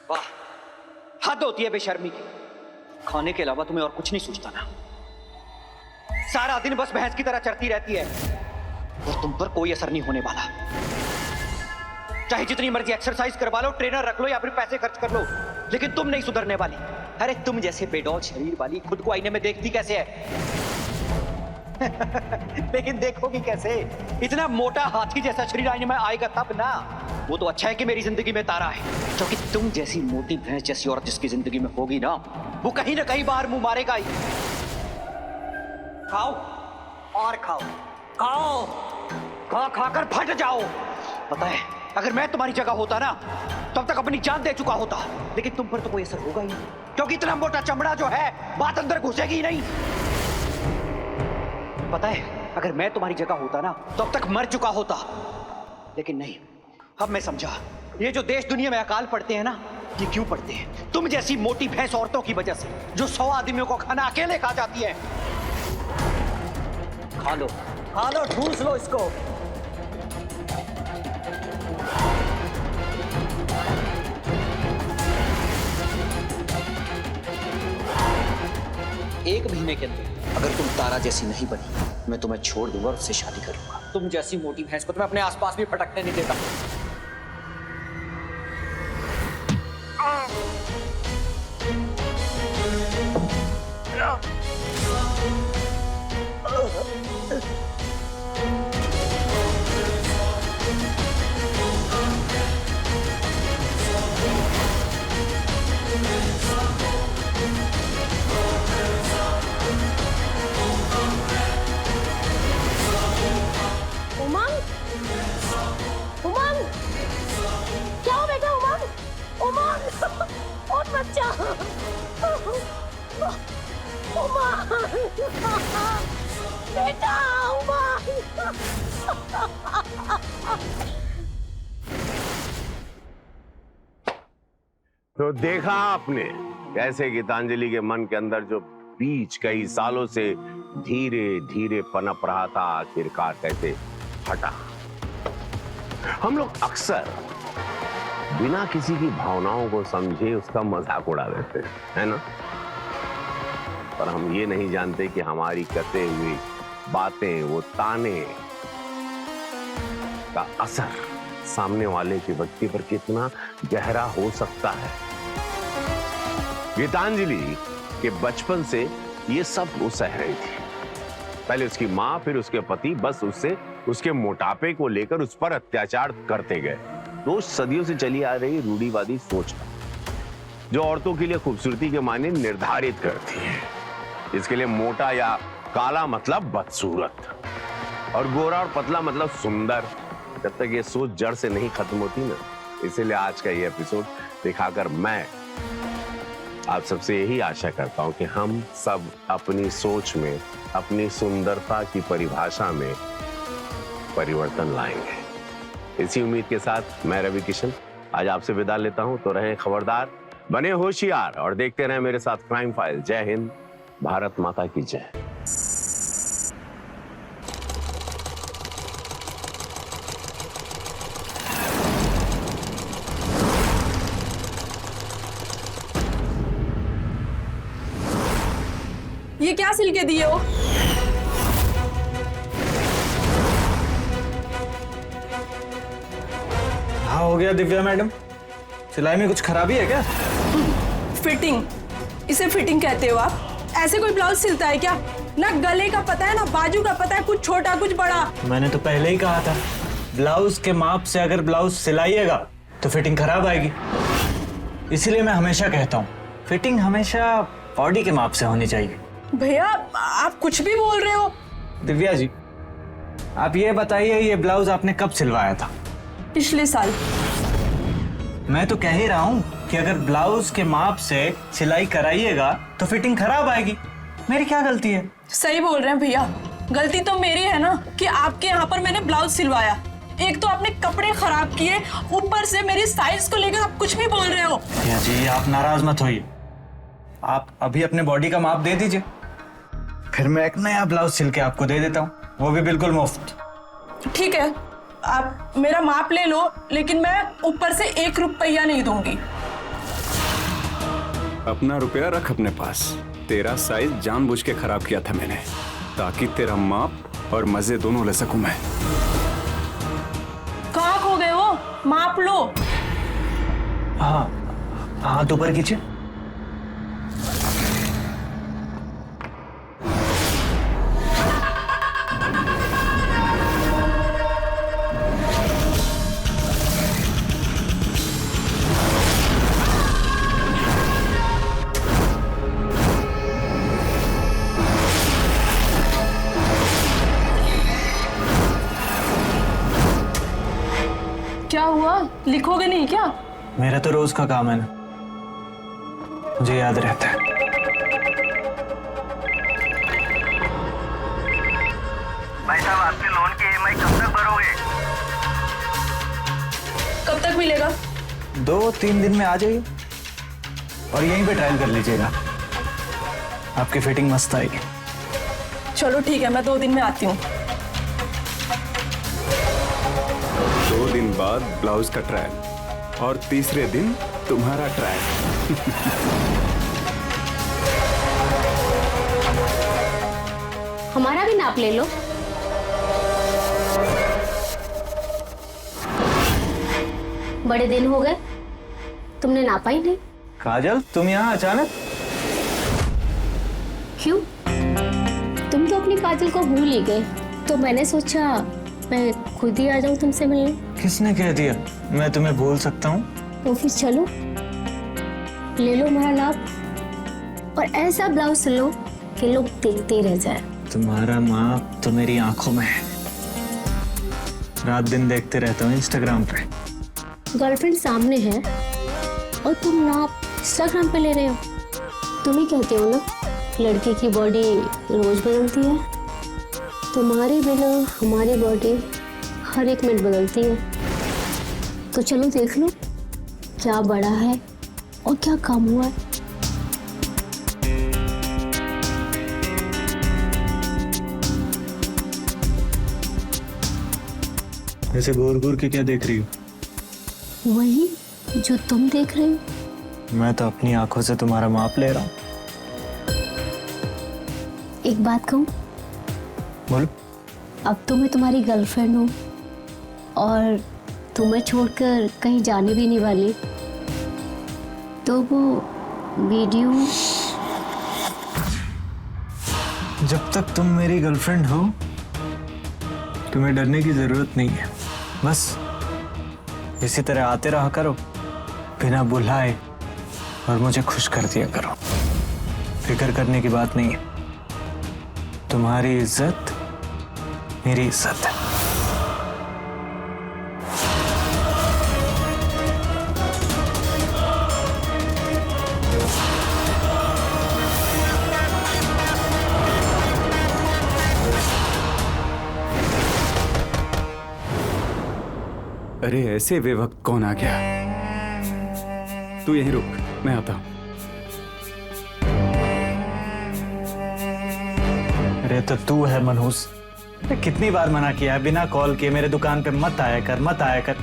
वाह, हद होती है बेशर्मी की। खाने के अलावा तुम्हें और कुछ नहीं सूझता ना? सारा दिन बस भैंस की तरह चरती रहती है और तुम पर कोई असर नहीं होने वाला। चाहे जितनी मर्जी एक्सरसाइज करवा लो, ट्रेनर रख लो या फिर पैसे खर्च कर लो, लेकिन तुम नहीं सुधरने वाली। अरे तुम जैसे बेडौल शरीर वाली खुद को आईने में देखती कैसे है? लेकिन देखोगी कैसे? इतना मोटा हाथी जैसा शरीर आईने में आएगा तब ना। वो तो अच्छा है कि मेरी जिंदगी में तारा है, क्योंकि तुम जैसी मोटी भैंस जैसी औरत जिसकी जिंदगी में होगी ना, वो कहीं ना कहीं बाहर मुंह मारेगा ही। खाओ और खाओ, खाओ, खा खाकर फट जाओ। पता है अगर मैं तुम्हारी जगह होता ना, तब तक अपनी जान दे चुका होता, लेकिन तुम पर तो कोई असर होगा ही नहीं, क्योंकि इतना मोटा चमड़ा जो है बात अंदर घुसेगी ही नहीं। पता है अगर मैं तुम्हारी जगह होता ना, तब तक मर चुका होता, लेकिन नहीं। अब मैं समझा ये जो देश दुनिया में अकाल पड़ते हैं ना, ये क्यों पड़ते हैं? तुम जैसी मोटी भैंस औरतों की वजह से, जो 100 आदमियों को खाना अकेले खा जाती है। खा लो, ठूस लो इसको।
1 महीने के अंदर अगर तुम तारा जैसी नहीं बनी, मैं तुम्हें छोड़ दूंगा और उससे शादी कर लूंगा। तुम जैसी मोटी भैंस को तो मैं अपने आसपास भी फटकने नहीं देता।
उमंग, उमंग, क्या हो बेटा? उमंग, उमंग, उठ बच्चा, उमंग, बेटा, उमंग।
तो देखा आपने कैसे गीतांजलि के मन के अंदर जो बीज कई सालों से धीरे धीरे पनप रहा था, आखिरकार कैसे हटा। हम लोग अक्सर बिना किसी की भावनाओं को समझे उसका मजाक उड़ा देते हैं, है ना? पर हम ये नहीं जानते कि हमारी कसे हुई बातें, वो ताने का असर सामने वाले के व्यक्ति पर कितना गहरा हो सकता है। गीतांजलि के बचपन से ये सब वो सह रही थी। पहले उसकी माँ, फिर उसके पति बस उससे उसके मोटापे को लेकर उस पर अत्याचार करते गए। 2 सदियों से चली आ रही रूढ़िवादी सोच जो औरतों के लिए खूबसूरती के मायने निर्धारित करती है। इसके लिए मोटा या काला मतलब बदसूरत और गोरा और पतला मतलब सुंदर। जब तक ये सोच जड़ से नहीं खत्म होती ना, इसीलिए आज का ये एपिसोड दिखाकर मैं आप सबसे यही आशा करता हूं कि हम सब अपनी सोच में, अपनी सुंदरता की परिभाषा में परिवर्तन लाएंगे। इसी उम्मीद के साथ मैं रवि किशन आज आपसे विदा लेता हूं। तो रहें खबरदार, बने होशियार और देखते रहें मेरे साथ क्राइम फाइल। जय हिंद, भारत माता की जय।
ये क्या सिल के दिए हो?
हाँ हो गया दिव्या मैडम, सिलाई में कुछ खराबी है क्या?
फिटिंग, इसे फिटिंग कहते हो आप? ऐसे कोई ब्लाउज सिलता है क्या? ना गले का पता है, ना बाजू का पता है, कुछ छोटा कुछ बड़ा।
मैंने तो पहले ही कहा था, ब्लाउज के माप से अगर ब्लाउज सिलाइएगा तो फिटिंग खराब आएगी। इसीलिए मैं हमेशा कहता हूँ, फिटिंग हमेशा बॉडी के माप से होनी चाहिए।
भैया आप कुछ भी बोल रहे हो।
दिव्या जी, आप ये बताइए, ये ब्लाउज आपने कब सिलवाया था?
पिछले साल।
मैं तो कह ही रहा हूँ कि अगर ब्लाउज के माप से सिलाई कराइएगा तो फिटिंग खराब आएगी। मेरी क्या गलती है?
सही बोल रहे हैं भैया, गलती तो मेरी है ना कि आपके यहाँ पर मैंने ब्लाउज सिलवाया। एक तो आपने कपड़े खराब किए, ऊपर से मेरी साइज को लेकर आप कुछ भी बोल रहे हो।
दिव्या जी आप नाराज मत होइए, आप अभी अपने बॉडी का माप दे दीजिए, फिर मैं एक नया ब्लाउज सिल के आपको दे देता हूँ, वो भी बिल्कुल मुफ्त।
ठीक है, आप मेरा माप ले लो, लेकिन मैं ऊपर से 1 रुपया नहीं दूंगी।
अपना रुपया रख अपने पास। तेरा साइज जानबूझ के खराब किया था मैंने, ताकि तेरा माप और मजे दोनों ले सकूं मैं।
कहाँ खो गए हो? माप लो।
हाँ, हाथ ऊपर कीजिए।
क्या हुआ, लिखोगे नहीं क्या?
मेरा तो रोज का काम है ना, मुझे याद रहता है।
भाई साहब आपके लोन की EMI कब तक भरोगे?
कब तक मिलेगा?
2-3 दिन में आ जाइए और यहीं पे ट्रायल कर लीजिएगा, आपकी फिटिंग मस्त आएगी।
चलो ठीक है, मैं 2 दिन में आती हूँ।
2 दिन बाद ब्लाउज का ट्रायल और तीसरे दिन तुम्हारा ट्रायल।
हमारा भी नाप ले लो। बड़े दिन हो गए, तुमने नापा ही नहीं।
काजल, तुम यहाँ अचानक?
क्यों? तुम तो अपनी काजल को भूल ही गए, तो मैंने सोचा मैं खुद ही आ जाऊं तुमसे मिलने।
किसने कह दिया मैं तुम्हें भूल सकता हूँ?
तो फिर चलो, ले लो मेरा नाप और ऐसा ब्लाउज सिलो कि लोग देखते रह जाए।
तुम्हारा माप तो मेरी आंखों में है, रात दिन देखते रहता हूँ इंस्टाग्राम पे।
गर्लफ्रेंड सामने है और तुम नाप इंस्टाग्राम पे ले रहे हो। तुम ही कहते हो ना, लड़की की बॉडी रोज बदलती है। तुम्हारे बिना हमारी बॉडी हर एक मिनट बदलती है। तो चलो देख लो क्या बड़ा है और क्या कम हुआ है।
ऐसे घूर घूर के क्या देख रही हो?
वही जो तुम देख रहे हो।
मैं तो अपनी आंखों से तुम्हारा माप ले रहा हूँ।
एक बात कहूँ?
बोलो।
अब तो मैं तुम्हारी गर्लफ्रेंड हूँ और तुम्हें छोड़कर कहीं जाने भी नहीं वाली, तो वो वीडियो।
जब तक तुम मेरी गर्लफ्रेंड हो तुम्हें डरने की जरूरत नहीं है। बस इसी तरह आते रहा करो बिना बुलाए और मुझे खुश कर दिया करो। फिक्र करने की बात नहीं है, तुम्हारी इज्जत मेरी इज्जत है।
अरे ऐसे बेवक्त कौन आ गया? तू यहीं रुक, मैं आता हूं।
अरे तो तू है मनहूस। कितनी बार मना किया है बिना कॉल किए मेरे दुकान पे मत आया कर, मत आया कर।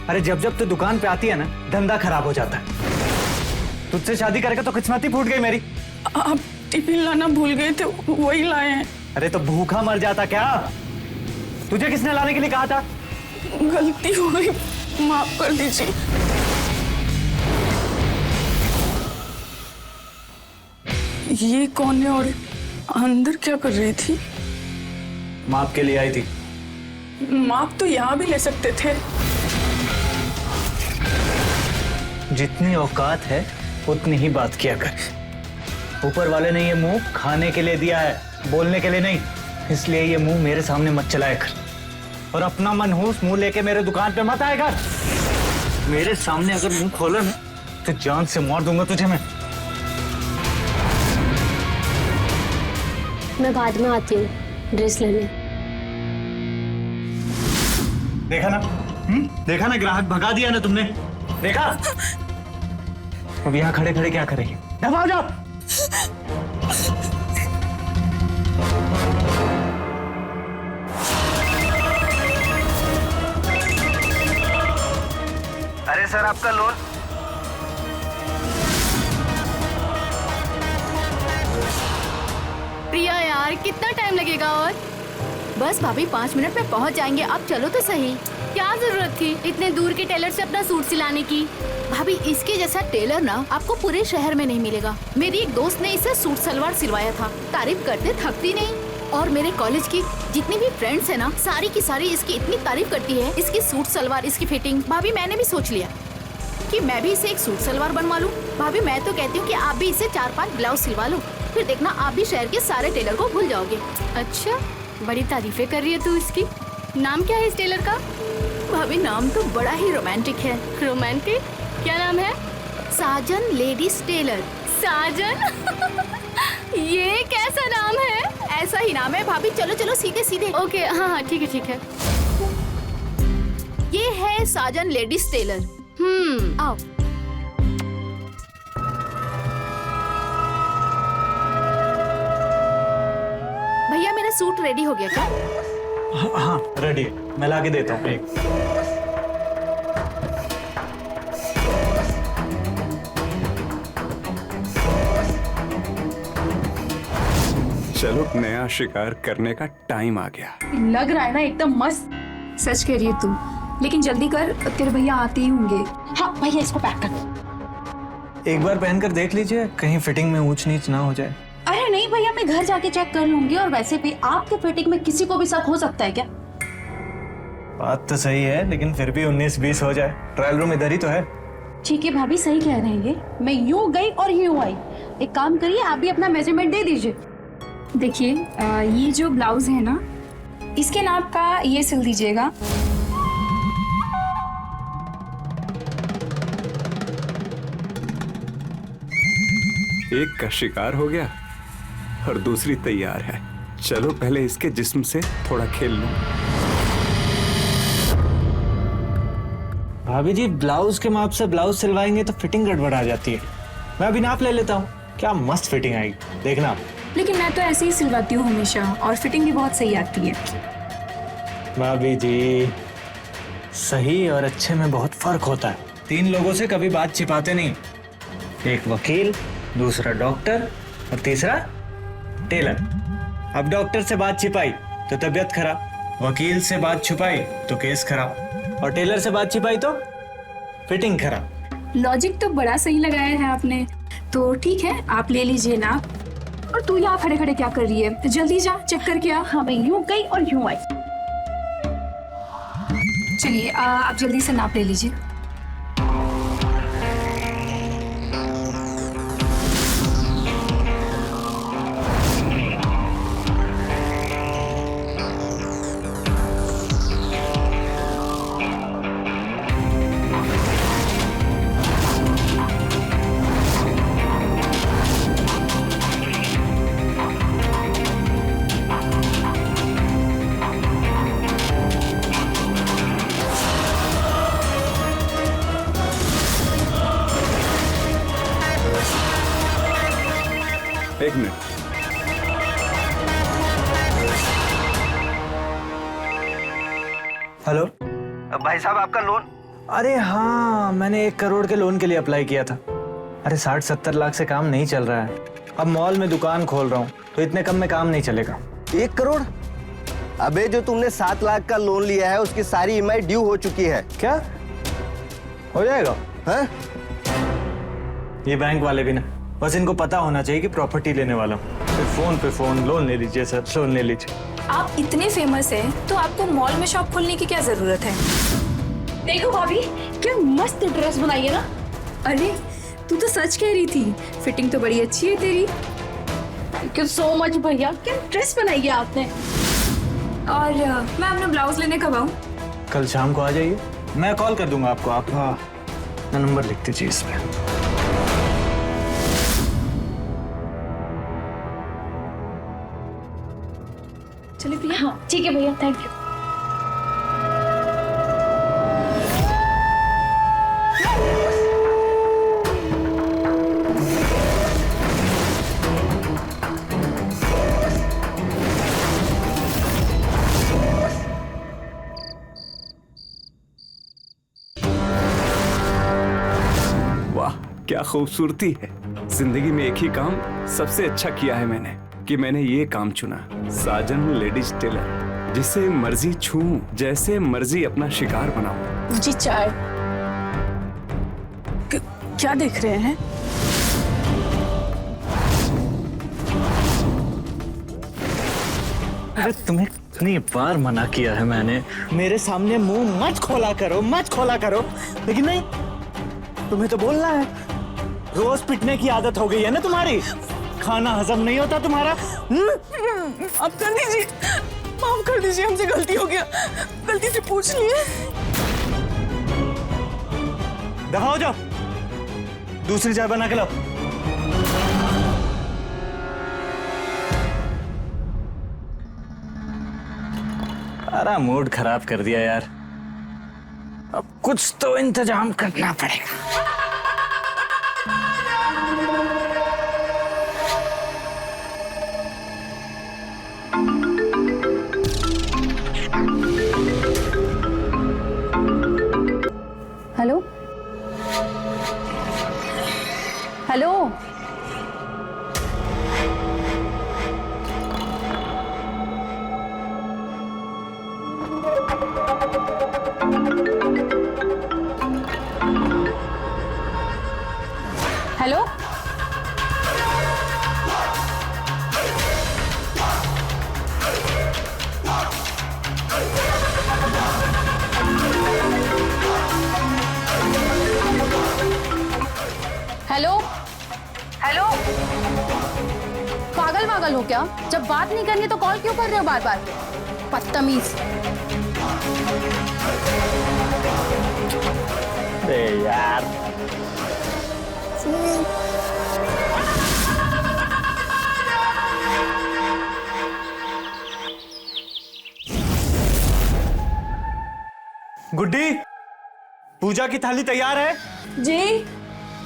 अरे जब जब तू दुकान पे आती है ना, धंधा खराब हो जाता है। तुझसे शादी करके तो किस्मत ही फूट गई मेरी।
आप टिफिन लाना भूल गए थे, वही लाए हैं।
अरे तो भूखा मर जाता क्या? तुझे किसने लाने के लिए कहा था?
गलती हो गई, माफ कर दीजिए। ये कौन है और अंदर क्या कर रही थी?
माप के लिए आई थी।
माप तो यहाँ भी ले सकते थे।
जितनी औकात है उतनी ही बात किया कर। ऊपर वाले ने ये मुंह खाने के लिए दिया है, बोलने के लिए नहीं। इसलिए ये मुंह मेरे सामने मत चलाया कर और अपना मनहूस मुंह लेके मेरे दुकान पे मत आएगा। मेरे सामने अगर मुंह खोला ना तो जान से मार दूंगा तुझे मैं।
मैं बाद में आती हूँ ड्रेस लेने।
देखा ना? देखा ना, ग्राहक भगा दिया ना तुमने। देखा? अब यहाँ खड़े खड़े क्या करेंगे? दबाओ जाओ।
अरे सर, आपका लोन।
प्रिया यार, कितना टाइम लगेगा? और बस भाभी 5 मिनट में पहुंच जाएंगे। आप चलो तो सही। क्या जरूरत थी इतने दूर के टेलर से अपना सूट सिलाने की? भाभी इसके जैसा टेलर ना आपको पूरे शहर में नहीं मिलेगा। मेरी एक दोस्त ने इसे सूट सलवार सिलवाया था, तारीफ करते थकती नहीं। और मेरे कॉलेज की जितनी भी फ्रेंड्स है ना, सारी की सारी इसकी इतनी तारीफ करती है, इसकी सूट सलवार, इसकी फिटिंग। भाभी मैंने भी सोच लिया कि मैं भी इसे एक सूट सलवार बनवा लूं। भाभी मैं तो कहती हूँ कि आप भी इसे 4-5 ब्लाउज सिलवा लो, फिर देखना आप भी शहर के सारे टेलर को भूल जाओगे। अच्छा, बड़ी तारीफें कर रही है तू इसकी। नाम क्या है इस टेलर का? भाभी नाम तो बड़ा ही रोमांटिक है। रोमांटिक? क्या नाम है? साजन लेडीज टेलर। साजन? ये कैसा नाम है? ऐसा ही नाम है भाभी। चलो चलो सीधे सीधे। ओके, हाँ हाँ ठीक है ठीक है। ये है साजन लेडीज टेलर। आओ। भैया मेरा सूट रेडी हो गया क्या?
हाँ रेडी, मैं ला के देता हूँ एक।
चलो नया शिकार करने का टाइम आ गया।
लग रहा है ना एकदम मस्त। सच कह रही है तू, लेकिन जल्दी कर, तेरे भैया आते ही होंगे। हाँ भैया, इसको पैक कर।
एक बार पहनकर देख लीजिए, कहीं फिटिंग में ऊंच नीच ना हो जाए।
अरे नहीं भैया, मैं घर जाके चेक कर लूंगी। और वैसे भी आपके फिटिंग में किसी को भी शक हो सकता है क्या?
बात तो सही है, लेकिन फिर भी 19-20 हो जाए। ट्रायल रूम इधर ही तो है।
ठीक है भाभी, सही कह रहे हैं ये। मैं यूं गई और यूं आई। एक काम करिए, आप भी अपना मेजरमेंट दे दीजिए। देखिए, ये जो ब्लाउज है ना, इसके नाप का ये सिल दीजिएगा।
एक का शिकार हो गया और दूसरी तैयार है। चलो पहले इसके जिस्म से थोड़ा खेल लूं।
भाभी जी, ब्लाउज के माप से ब्लाउज सिलवाएंगे तो फिटिंग गड़बड़ आ जाती है। मैं अभी नाप ले लेता हूँ, क्या मस्त फिटिंग आएगी, देखना।
लेकिन मैं तो ऐसे ही सिलवाती हूँ हमेशा, और फिटिंग भी बहुत सही आती है।
भाभी जी, सही और अच्छे में बहुत फर्क होता है। 3 लोगों से कभी बात छिपाते नहीं। एक वकील, दूसरा डॉक्टर और तीसरा टेलर। अब डॉक्टर से बात छिपाई तो तबीयत खराब, वकील से बात छुपाई तो केस खराब, और टेलर से बात छिपाई तो फिटिंग खराब।
लॉजिक तो बड़ा सही लगाया है आपने। तो ठीक है, आप ले लीजिए नाप। और तू यहाँ खड़े खड़े क्या कर रही है? जल्दी जा, चेक करके आ। हाँ, मैं यूं गई और यूं आई। चलिए, आप जल्दी से नाप ले लीजिए।
एक मिनट।
हेलो
भाई साहब, आपका लोन।
अरे हाँ, मैंने 1 करोड़ के लोन के लिए अप्लाई किया था। अरे 60-70 लाख से काम नहीं चल रहा है। अब मॉल में दुकान खोल रहा हूँ, तो इतने कम में काम नहीं चलेगा।
1 करोड़? अबे, जो तुमने 7 लाख का लोन लिया है उसकी सारी ईएमआई ड्यू हो चुकी है।
क्या हो जाएगा?
है?
ये बैंक वाले भी ना, बस इनको पता होना चाहिए कि प्रॉपर्टी लेने वाला हूँ। फिर फोन पे फोन, लोन ले लीजिए सर, लोन ले लीजिए।
आप इतने फेमस हैं, तो आपको मॉल में शॉप खोलने की क्या जरूरत है? देखो भाभी, क्या मस्त ड्रेस बनाई है ना। अरे तू तो सच कह रही थी, फिटिंग तो बड़ी अच्छी है तेरी। थैंक यू सो मच भैया, क्या ड्रेस बनाई है आपने। और मैं अपना ब्लाउज लेने कब आऊँ?
कल शाम को आ जाइए, मैं कॉल कर दूंगा आपको। आप नंबर लिख दीजिए इसमें।
चलिए प्रिया। हाँ ठीक है भैया, थैंक यू।
वाह, क्या खूबसूरती है। जिंदगी में एक ही काम सबसे अच्छा किया है मैंने, कि मैंने ये काम चुना, साजन लेडीज टेलर। जिसे मर्जी छूऊं, जैसे मर्जी अपना शिकार बनाऊं।
जी चाय। क्या देख रहे हैं?
अरे तुम्हें कितनी बार मना किया है मैंने, मेरे सामने मुंह मत खोला करो, मत खोला करो, लेकिन नहीं, तुम्हें तो बोलना है। रोज पिटने की आदत हो गई है ना तुम्हारी, खाना हजम नहीं होता तुम्हारा।
अब कर दीजिए, माफ कर दीजिए, हमसे गलती हो गया, गलती से पूछ लिए।
दफा हो जाओ, दूसरी चाय बना के लाओ। सारा मूड खराब कर दिया यार, अब कुछ तो इंतजाम करना पड़ेगा।
Hello hello, hello, hello, hello, पागल पागल हो क्या? जब बात नहीं करनी तो कॉल क्यों कर रहे हो बार बार? बदतमीज।
यार
गुड्डी, पूजा की थाली तैयार है?
जी,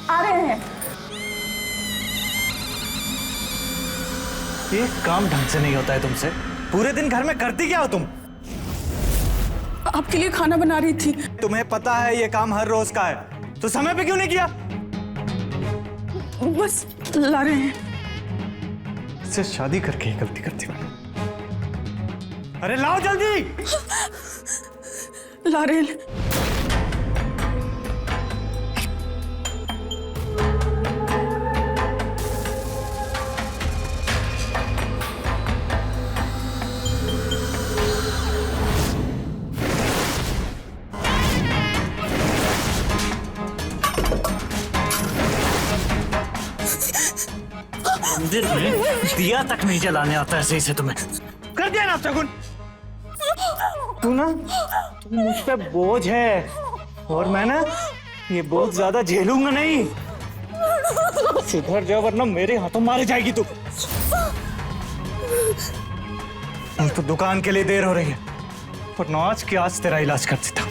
आ रहे हैं।
ये काम ढंग से नहीं होता है तुमसे। पूरे दिन घर में करती क्या हो तुम?
आपके लिए खाना बना रही थी।
तुम्हें पता है ये काम हर रोज का है, तो समय पे क्यों नहीं किया?
बस ला रहे हैं।
इससे शादी करके ही गलती करती मैं। अरे लाओ जल्दी।
ला रहे हैं।
मंदिर में दिया तक नहीं जलाने आता ऐसे इसे तुम्हें। कर दिया ना शगुन। तू मुझ पे बोझ है और मैं ना ये बोझ ज्यादा झेलूंगा नहीं। सुधर जाओ वरना मेरे हाथों मारी जाएगी तू। तो दुकान के लिए देर हो रही है, पर आज के आज तेरा इलाज कर देता।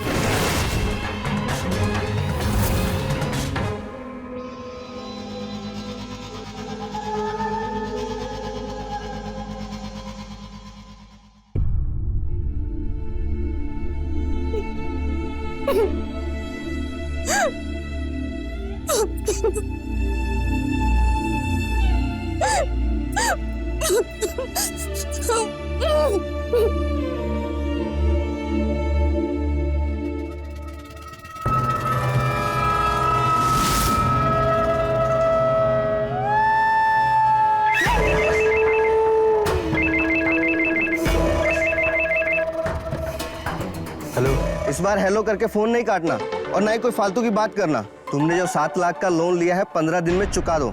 हेलो, इस बार हेलो करके फोन नहीं काटना और ना ही कोई फालतू की बात करना। तुमने जो 7 लाख का लोन लिया है 15 दिन में चुका दो।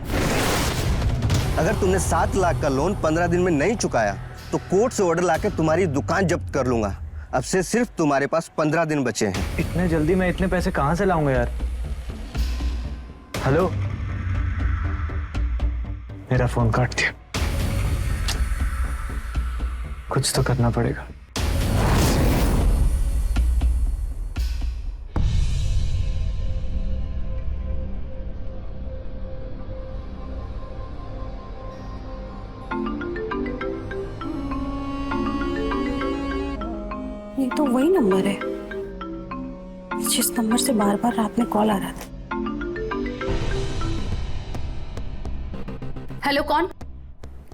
अगर तुमने 7 लाख का लोन 15 दिन में नहीं चुकाया तो कोर्ट से ऑर्डर लाके तुम्हारी दुकान जब्त कर लूंगा। अब से सिर्फ तुम्हारे पास 15 दिन बचे हैं।
इतने जल्दी मैं इतने पैसे कहां से लाऊंगा यार? हेलो, मेरा फोन काट दिया। कुछ तो करना पड़ेगा।
ये तो वही नंबर है जिस नंबर से बार बार रात में कॉल आ रहा था।
हेलो, कौन?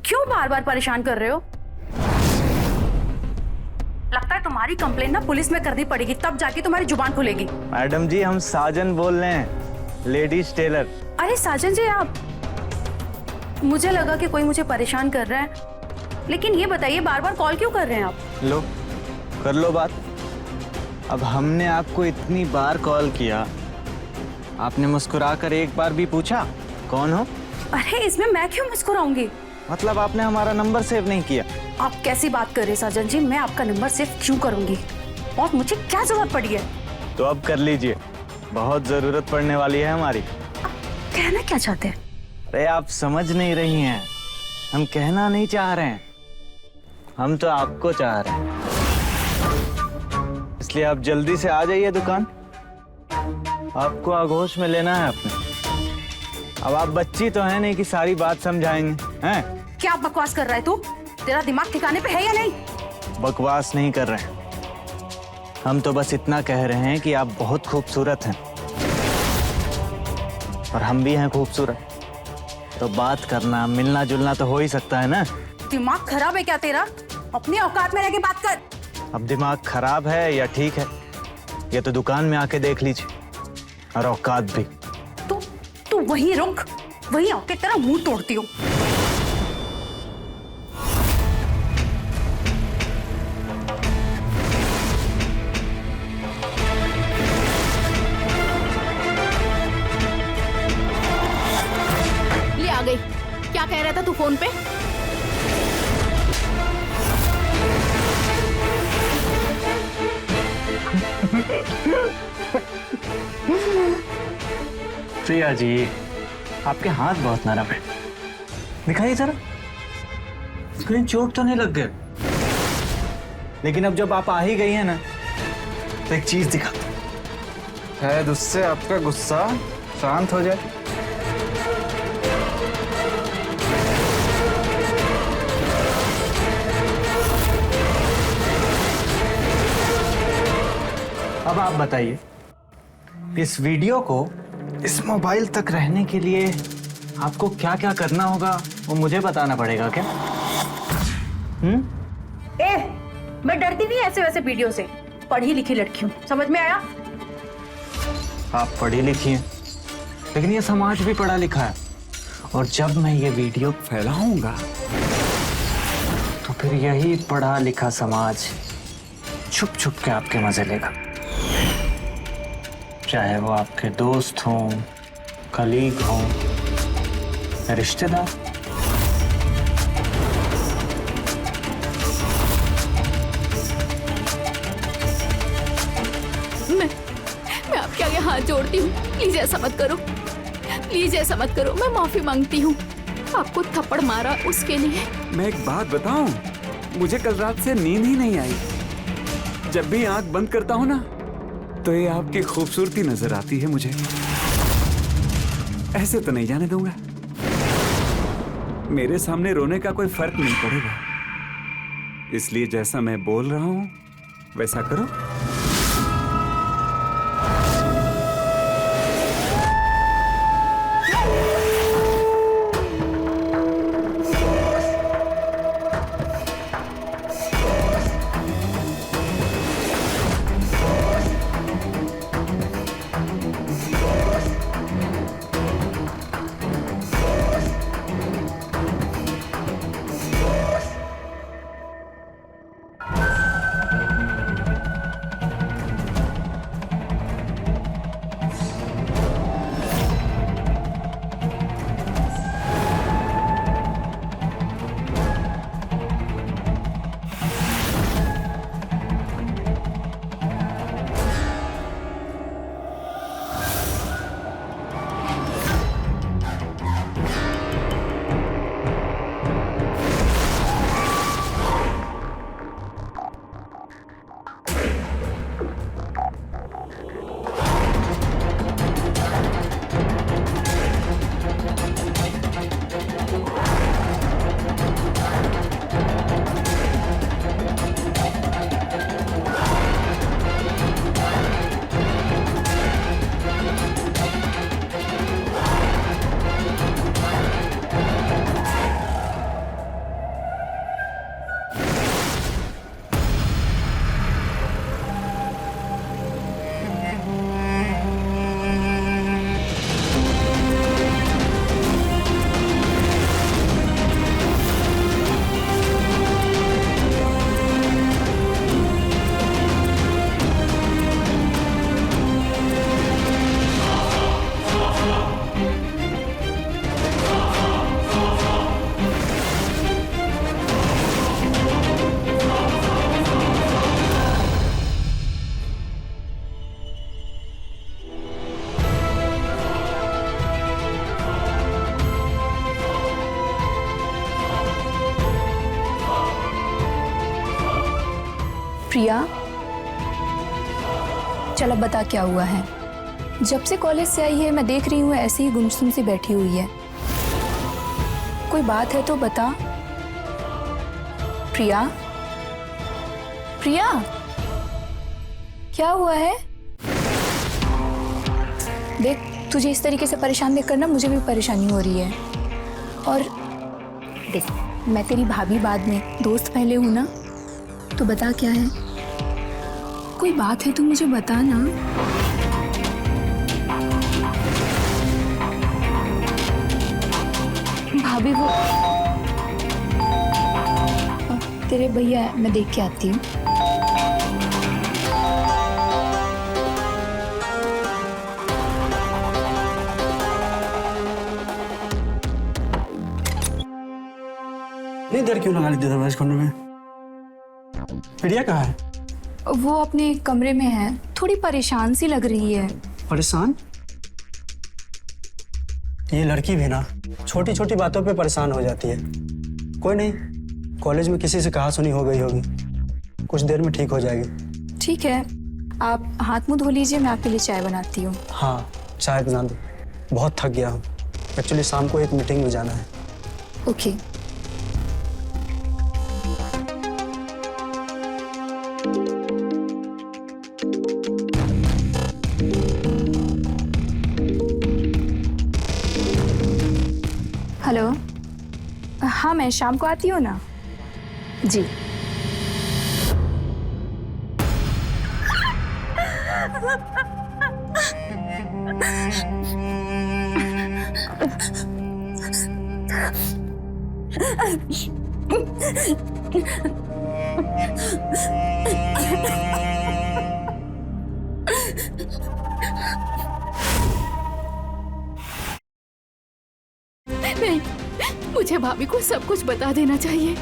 क्यों बार बार परेशान कर रहे हो? लगता है तुम्हारी कंप्लेन ना पुलिस में करनी पड़ेगी, तब जाके तुम्हारी जुबान खुलेगी।
मैडम जी, हम साजन बोल रहे हैं, लेडीज टेलर।
अरे साजन जी, आप, मुझे लगा कि कोई मुझे परेशान कर रहा है, लेकिन ये बताइए बार बार कॉल क्यों कर रहे हैं आप?
लो, कर लो बात। अब हमने आपको इतनी बार कॉल किया, आपने मुस्कुरा कर एक बार भी पूछा कौन हो?
अरे इसमें मैं क्यों मुस्कुराऊंगी?
मतलब आपने हमारा नंबर सेव नहीं किया?
आप कैसी बात कर रहे हैं साजन जी? मैं आपका नंबर सेव क्यों करूंगी? और मुझे क्या जरूरत पड़ी है?
तो अब कर लीजिए, बहुत जरूरत पड़ने वाली है हमारी।
कहना क्या चाहते हैं?
अरे आप समझ नहीं रही हैं, हम कहना नहीं चाह रहे हैं, हम तो आपको चाह रहे हैं। इसलिए आप जल्दी से आ जाइए दुकान, आपको आगोश में लेना है अपने। अब आप बच्ची तो है नहीं कि सारी बात समझाएंगे हैं?
क्या बकवास कर रहा है तू? तेरा दिमाग ठिकाने पे है या नहीं?
बकवास नहीं कर रहे हैं, हम तो बस इतना कह रहे हैं कि आप बहुत खूबसूरत हैं और हम भी हैं खूबसूरत, तो बात करना, मिलना जुलना तो हो ही सकता है ना?
दिमाग खराब है क्या तेरा? अपनी औकात में रह के बात कर।
अब दिमाग खराब है या ठीक है, ये तो दुकान में आके देख लीजिए, और औकात भी।
तू वहीं रुक,
वही आके तेरा मुंह तोड़ती हूँ।
ले आ गई। क्या कह रहा था तू फोन पे?
प्रिया जी, आपके हाथ बहुत नरम है, दिखाइए जरा। कहीं चोट तो नहीं लग गए? लेकिन अब जब आप आ ही गई हैं ना, तो एक चीज दिखाता हूं। शायद उससे आपका गुस्सा शांत हो जाए। अब आप बताइए, इस वीडियो को इस मोबाइल तक रहने के लिए आपको क्या क्या करना होगा, वो मुझे बताना पड़ेगा क्या?
ए, मैं डरती नहीं ऐसे वैसे वीडियो से। पढ़ी लिखी लड़की हूँ, समझ में आया?
आप पढ़ी लिखी हैं, लेकिन ये समाज भी पढ़ा लिखा है। और जब मैं ये वीडियो फैलाऊंगा तो फिर यही पढ़ा लिखा समाज छुप छुप के आपके मजे लेगा, चाहे वो आपके दोस्त हों, कलीग हों, रिश्तेदार।
मैं आपके आगे हाथ जोड़ती हूँ, प्लीज ऐसा मत करो, प्लीज ऐसा मत करो। मैं माफी मांगती हूँ, आपको थप्पड़ मारा उसके लिए।
मैं एक बात बताऊं, मुझे कल रात से नींद ही नहीं आई। जब भी आंख बंद करता हूं ना, तो ये आपकी खूबसूरती नजर आती है मुझे। ऐसे तो नहीं जाने दूंगा। मेरे सामने रोने का कोई फर्क नहीं पड़ेगा, इसलिए जैसा मैं बोल रहा हूं वैसा करो।
प्रिया, चल अब बता क्या हुआ है। जब से कॉलेज से आई है मैं देख रही हूँ ऐसे ही गुमसुम सी बैठी हुई है। कोई बात है तो बता। प्रिया, प्रिया, क्या हुआ है? देख, तुझे इस तरीके से परेशान देखकर ना मुझे भी परेशानी हो रही है। और देख, मैं तेरी भाभी बाद में, दोस्त पहले हूं ना। तो बता क्या है, कोई बात है तो मुझे बता ना। भाभी वो तेरे भैया, मैं देख के आती हूँ।
नहीं देर क्यों लगा ली दरवाजे खोलने में? प्रिया कहाँ है?
वो अपने कमरे में है, थोड़ी परेशान सी लग रही है।
परेशान? ये लड़की भी ना छोटी छोटी बातों पे परेशान हो जाती है। कोई नहीं, कॉलेज में किसी से कहा सुनी हो गई होगी, कुछ देर में ठीक हो जाएगी।
ठीक है, आप हाथ मुंह धो लीजिए, मैं आपके लिए चाय बनाती हूँ।
हाँ, चाय बना दो, बहुत थक गया हूँ। एक्चुअली शाम को एक मीटिंग में जाना है।
ओके। हेलो, हाँ मैं शाम को आती हूँ ना जी।
नहीं, मुझे भाभी को सब कुछ बता देना चाहिए।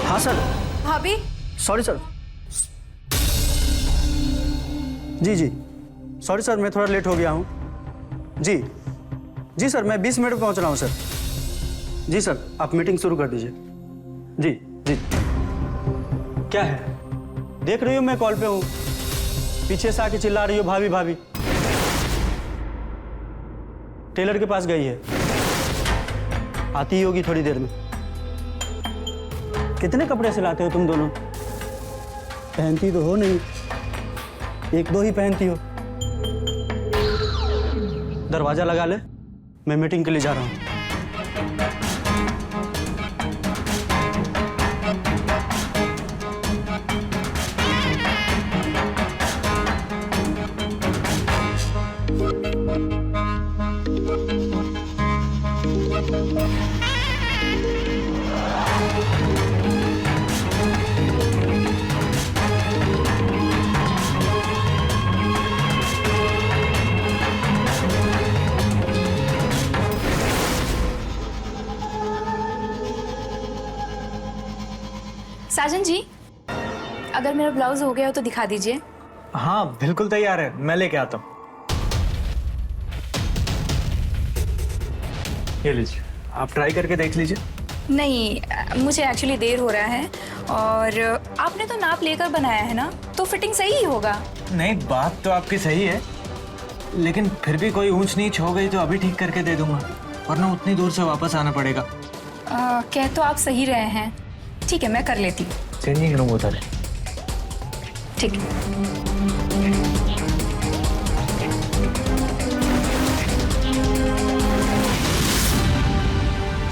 हाँ सर।
भाभी।
Sorry sir. जी जी सॉरी सर, मैं थोड़ा लेट हो गया हूँ। जी जी सर, मैं 20 मिनट में पहुँच रहा हूँ सर। जी सर, आप मीटिंग शुरू कर दीजिए। जी जी। क्या है, देख रही हो मैं कॉल पे हूँ, पीछे से आके चिल्ला रही हो भाभी भाभी। टेलर के पास गई है, आती ही होगी थोड़ी देर में। कितने कपड़े सिलाते हो तुम दोनों? पहनती तो हो नहीं, एक दो ही पहनती हो। दरवाजा लगा ले, मैं मीटिंग के लिए जा रहा हूँ।
साजन जी, अगर मेरा ब्लाउज हो गया हो तो दिखा दीजिए।
हाँ बिल्कुल तैयार है, मैं लेके आता हूँ। ये लीजिए, आप ट्राई करके देख लीजिए।
नहीं, मुझे एक्चुअली देर हो रहा है और आपने तो नाप लेकर बनाया है ना, तो फिटिंग सही ही होगा।
नहीं, बात तो आपकी सही है, लेकिन फिर भी कोई ऊंच नीच हो गई तो अभी ठीक करके दे दूंगा, वरना उतनी दूर से वापस आना पड़ेगा।
कह तो आप सही रहे हैं, ठीक है मैं कर लेती हूँ।
चेंजिंग रूम उधर है।
ठीक है।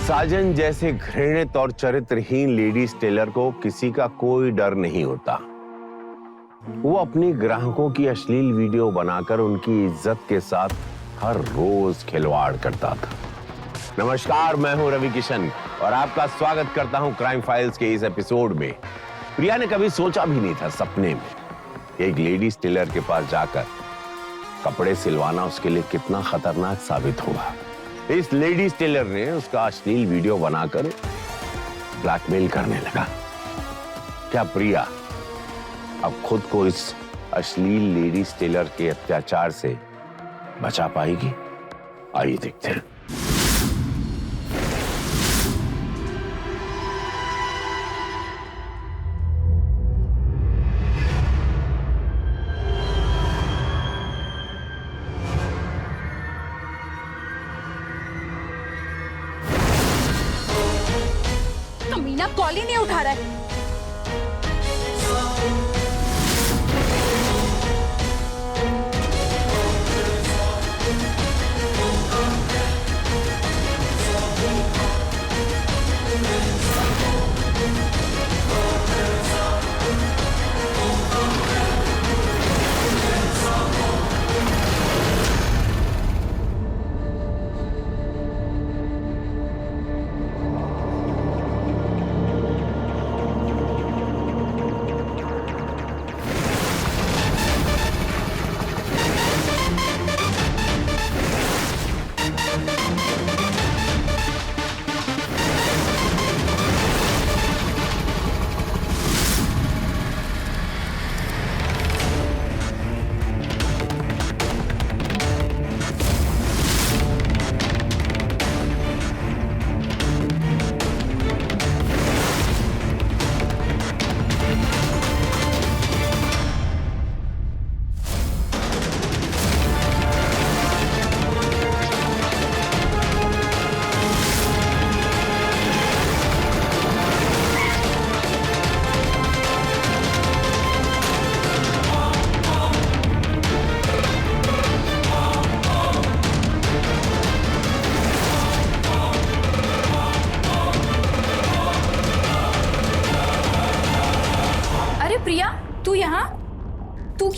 साजन जैसे घृणित और चरित्रहीन लेडीज टेलर को किसी का कोई डर नहीं होता। वो अपनी ग्राहकों की अश्लील वीडियो बनाकर उनकी इज्जत के साथ हर रोज खिलवाड़ करता था। नमस्कार, मैं हूं रवि किशन और आपका स्वागत करता हूं क्राइम फाइल्स के इस एपिसोड में। प्रिया ने कभी सोचा भी नहीं था सपने में एक लेडीज टेलर के पास जाकर कपड़े सिलवाना उसके लिए कितना खतरनाक साबित होगा। इस लेडीज टेलर ने उसका अश्लील वीडियो बनाकर ब्लैकमेल करने लगा। क्या प्रिया अब खुद को इस अश्लील लेडीज टेलर के अत्याचार से बचा पाएगी? आइए देखते हैं।
कमीना कॉल ही नहीं उठा रहा है।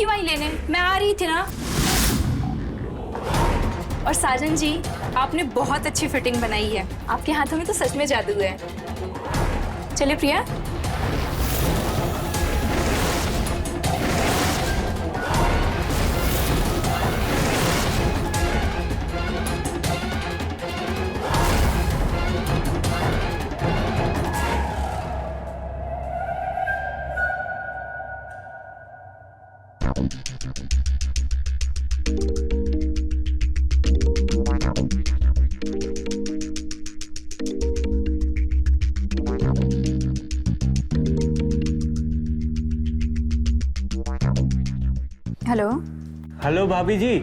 क्यों आई लेने? मैं आ रही थी ना। और साजन जी, आपने बहुत अच्छी फिटिंग बनाई है। आपके हाथों में तो सच में जादू है। चलिए प्रिया। हेलो।
हेलो भाभी जी,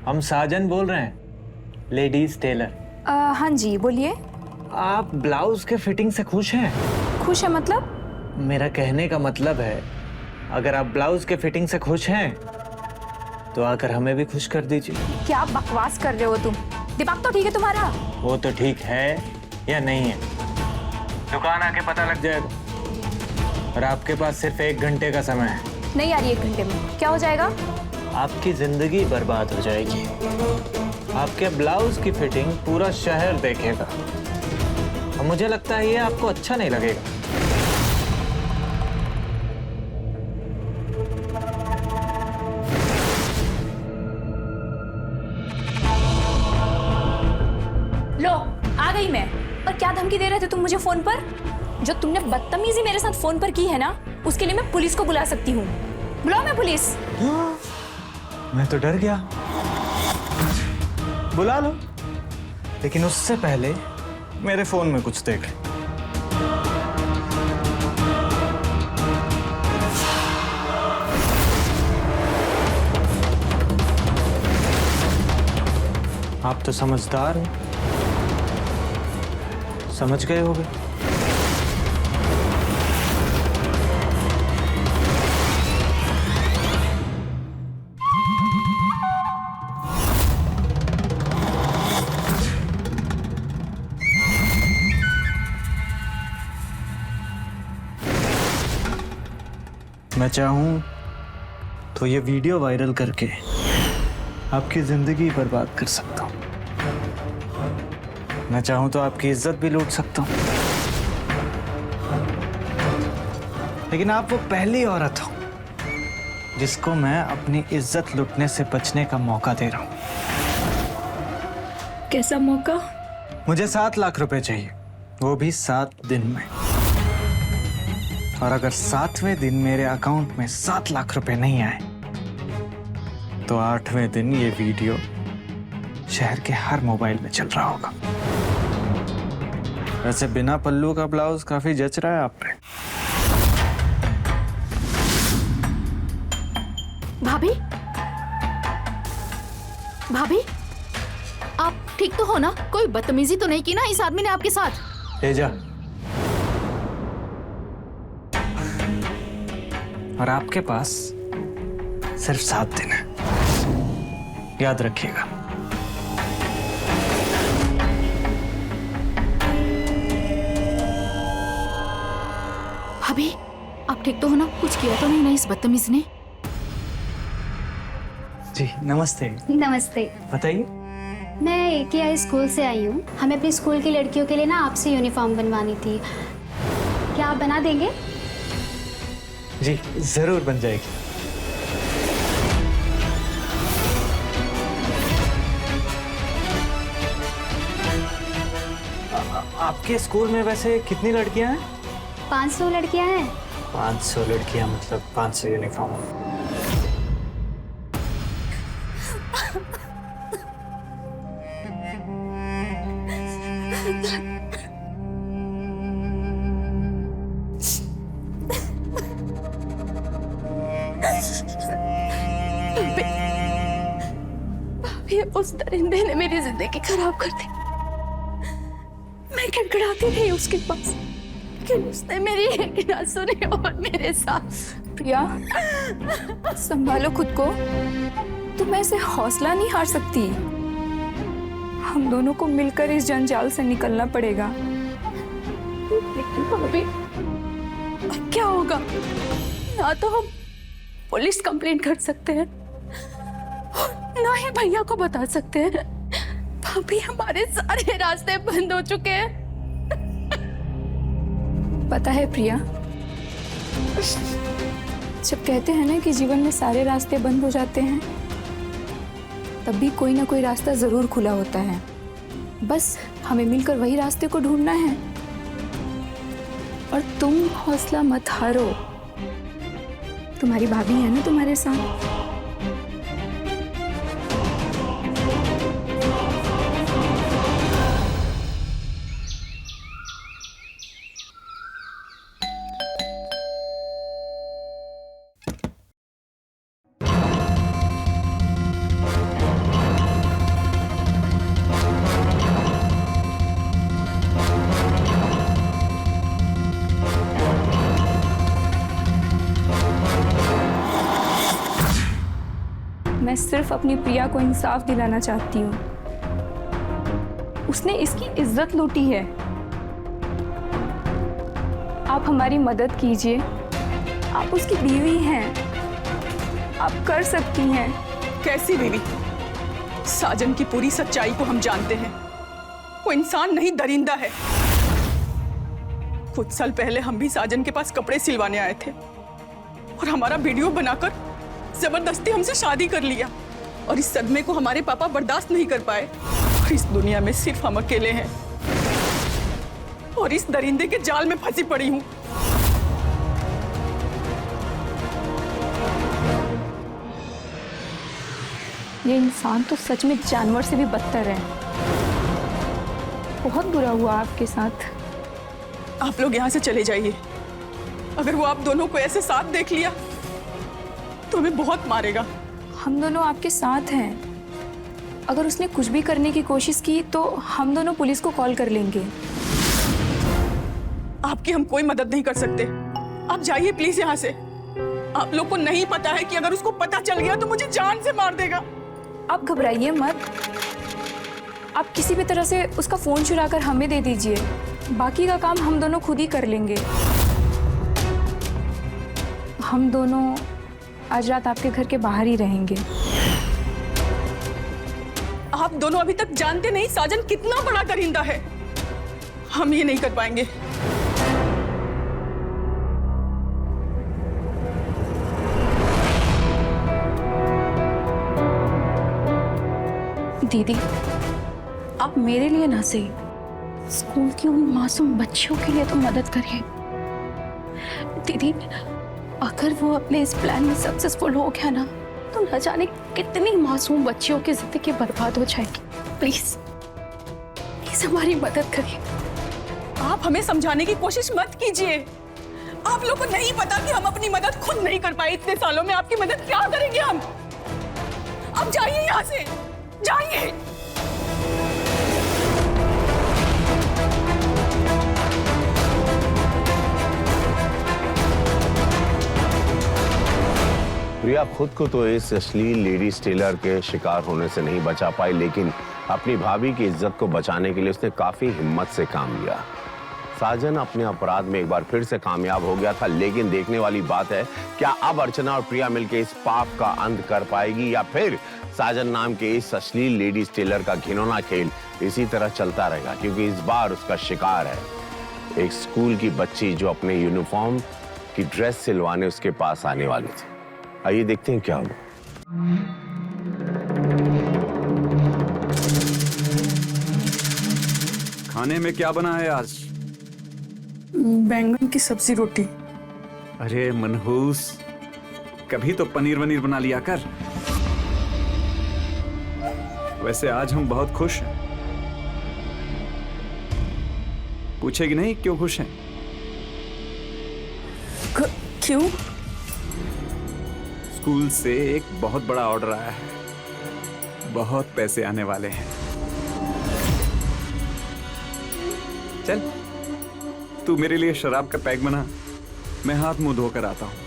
हम साजन बोल रहे हैं, लेडीज टेलर।
हाँ जी, बोलिए।
आप ब्लाउज के फिटिंग से खुश हैं?
खुश है मतलब?
मेरा कहने का मतलब है, अगर आप ब्लाउज के फिटिंग से खुश हैं तो आकर हमें भी खुश कर दीजिए।
क्या बकवास कर रहे हो तुम? दिमाग तो ठीक है तुम्हारा?
वो तो ठीक है या नहीं है, दुकान आके पता लग जाएगा। और आपके पास सिर्फ 1 घंटे का समय है।
नहीं आ रही 1 घंटे में। क्या हो जाएगा?
आपकी जिंदगी बर्बाद हो जाएगी। आपके ब्लाउज की फिटिंग पूरा शहर देखेगा और मुझे लगता है ये आपको अच्छा नहीं लगेगा।
लो, आ गई मैं। और क्या धमकी दे रहे थे तुम मुझे फोन पर? जो तुमने बदतमीजी मेरे साथ फोन पर की है ना, उसके लिए मैं पुलिस को बुला सकती हूँ। बुलाओ मैं पुलिस।
मैं तो डर गया। बुला लो, लेकिन उससे पहले मेरे फोन में कुछ देख। आप तो समझदार हो, समझ गए होगे। मैं चाहूं तो ये वीडियो वायरल करके आपकी जिंदगी बर्बाद कर सकता हूं। मैं चाहूं तो आपकी इज्जत भी लूट सकता हूं। लेकिन आप वो पहली औरत हो जिसको मैं अपनी इज्जत लूटने से बचने का मौका दे रहा हूं।
कैसा मौका?
मुझे 7 लाख रुपए चाहिए, वो भी 7 दिन में। और अगर 7वें दिन मेरे अकाउंट में 7 लाख रुपए नहीं आए तो 8वें दिन ये वीडियो शहर के हर मोबाइल में चल रहा होगा। वैसे बिना पल्लू का ब्लाउज काफी जच रहा है आप पे।
भाभी, भाभी, आप ठीक तो हो ना? कोई बदतमीजी तो नहीं की ना इस आदमी ने आपके साथ?
ले जा। और आपके पास सिर्फ 7 दिन है, याद रखिएगा।
भाभी, आप ठीक तो हो ना? कुछ किया तो नहीं ना इस बदतमीज ने?
जी नमस्ते।
नमस्ते।
बताइए।
मैं AKI स्कूल से आई हूँ। हमें अपनी स्कूल की लड़कियों के लिए ना आपसे यूनिफॉर्म बनवानी थी। क्या आप बना देंगे?
जी जरूर बन जाएगी। आपके स्कूल में वैसे कितनी लड़कियां हैं?
500 लड़कियां हैं।
500 लड़कियां मतलब 500 यूनिफॉर्म।
भाभी, उस दरिंदे ने मेरी जिंदगी खराब कर दी। मैं खड़खड़ाती रही उसके पास, लेकिन उसने मेरी एक ना सुनी और मेरे साथ। प्रिया, संभालो खुद को। तुम ऐसे हौसला नहीं हार सकती। हम दोनों को मिलकर इस जंजाल से निकलना पड़ेगा। लेकिन भाभी, अब क्या होगा? ना तो हम पुलिस कंप्लेंट कर सकते हैं और ना ही भैया को बता सकते हैं। भाभी हमारे सारे रास्ते बंद हो चुके हैं। पता है प्रिया, जब कहते हैं ना कि जीवन में सारे रास्ते बंद हो जाते हैं, तब भी कोई ना कोई रास्ता जरूर खुला होता है। बस हमें मिलकर वही रास्ते को ढूंढना है। और तुम हौसला मत हारो, तुम्हारी भाभी है ना तुम्हारे साथ। मैं सिर्फ अपनी प्रिया को इंसाफ दिलाना चाहती हूँ। उसने इसकी इज्जत लूटी है। आप हमारी मदद कीजिए, आप उसकी बीवी हैं, आप कर सकती हैं।
कैसी बीवी? साजन की पूरी सच्चाई को हम जानते हैं। वो इंसान नहीं, दरिंदा है। कुछ साल पहले हम भी साजन के पास कपड़े सिलवाने आए थे और हमारा वीडियो बनाकर जबरदस्ती हमसे शादी कर लिया। और इस सदमे को हमारे पापा बर्दाश्त नहीं कर पाए। और इस दुनिया में सिर्फ हम अकेले हैं और इस दरिंदे के जाल में फंसी पड़ी हूं।
ये इंसान तो सच में जानवर से भी बदतर है। बहुत बुरा हुआ आपके साथ।
आप लोग यहाँ से चले जाइए। अगर वो आप दोनों को ऐसे साथ देख लिया तो हमें बहुत मारेगा।
हम दोनों आपके साथ हैं। अगर उसने कुछ भी करने की कोशिश की तो हम दोनों पुलिस को कॉल कर लेंगे।
आपकी हम कोई मदद नहीं कर सकते। आप जाइए प्लीज यहाँ से। आप लोग को नहीं पता है कि अगर उसको पता चल गया तो मुझे जान से मार देगा।
आप घबराइए मत। आप किसी भी तरह से उसका फोन चुरा कर हमें दे दीजिए। बाकी का काम हम दोनों खुद ही कर लेंगे। हम दोनों आज रात आपके घर के बाहर ही रहेंगे।
आप दोनों अभी तक जानते नहीं साजन कितना बड़ा दरिंदा है। हम ये नहीं कर पाएंगे।
दीदी, आप मेरे लिए ना सही, स्कूल की उन मासूम बच्चियों के लिए तो मदद करिए। दीदी, अगर वो अपने इस प्लान में सक्सेसफुल हो गया ना, तो न जाने कितनी मासूम बच्चियों की जिंदगी बर्बाद हो जाएगी। प्लीज प्लीज हमारी मदद करिए।
आप हमें समझाने की कोशिश मत कीजिए। आप लोगों को नहीं पता कि हम अपनी मदद खुद नहीं कर पाए इतने सालों में। आपकी मदद क्या करेंगे हम? अब जाइए यहाँ से, जाइए।
प्रिया खुद को तो इस अश्लील लेडीज टेलर के शिकार होने से नहीं बचा पाई, लेकिन अपनी भाभी की इज्जत को बचाने के लिए उसने काफी हिम्मत से काम लिया। साजन अपने अपराध में एक बार फिर से कामयाब हो गया था, लेकिन देखने वाली बात है क्या अब अर्चना और प्रिया मिलकर इस पाप का अंत कर पाएगी या फिर साजन नाम के इस अश्लील लेडीज टेलर का घिनौना खेल इसी तरह चलता रहेगा, क्योंकि इस बार उसका शिकार है एक स्कूल की बच्ची जो अपने यूनिफॉर्म की ड्रेस सिलवाने उसके पास आने वाली थी। आइए देखते हैं क्या हुआ।
खाने में क्या बना है आज?
बैंगन की सब्जी रोटी।
अरे मनहूस, कभी तो पनीर वनीर बना लिया कर। वैसे आज हम बहुत खुश हैं। पूछेगी नहीं क्यों खुश हैं?
क्यों?
स्कूल से एक बहुत बड़ा ऑर्डर आया है। बहुत पैसे आने वाले हैं। चल तू मेरे लिए शराब का पैक बना, मैं हाथ मुंह धोकर आता हूं।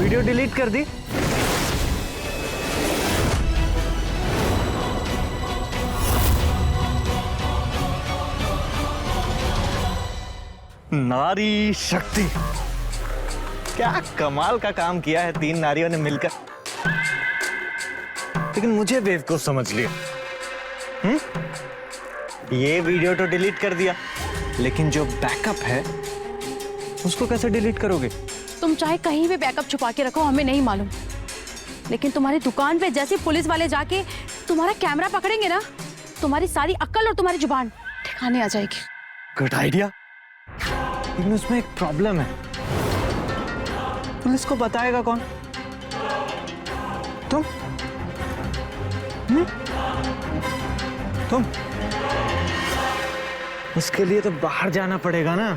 वीडियो डिलीट कर दी? नारी शक्ति, क्या कमाल का काम किया है 3 नारियों ने मिलकर। लेकिन मुझे बेवकूफ समझ लिया। ये वीडियो तो डिलीट कर दिया, लेकिन जो बैकअप है उसको कैसे डिलीट करोगे?
तुम चाहे कहीं भी बैकअप छुपा के रखो, हमें नहीं मालूम, लेकिन तुम्हारी दुकान पे जैसे पुलिस वाले जाके तुम्हारा कैमरा पकड़ेंगे ना, तुम्हारी सारी अक्ल और तुम्हारी जुबान ठिकाने आ जाएगी।
गुड आइडिया, लेकिन उसमें एक प्रॉब्लम है। पुलिस को बताएगा कौन? तुम? तुम? उसके लिए तो बाहर जाना पड़ेगा ना।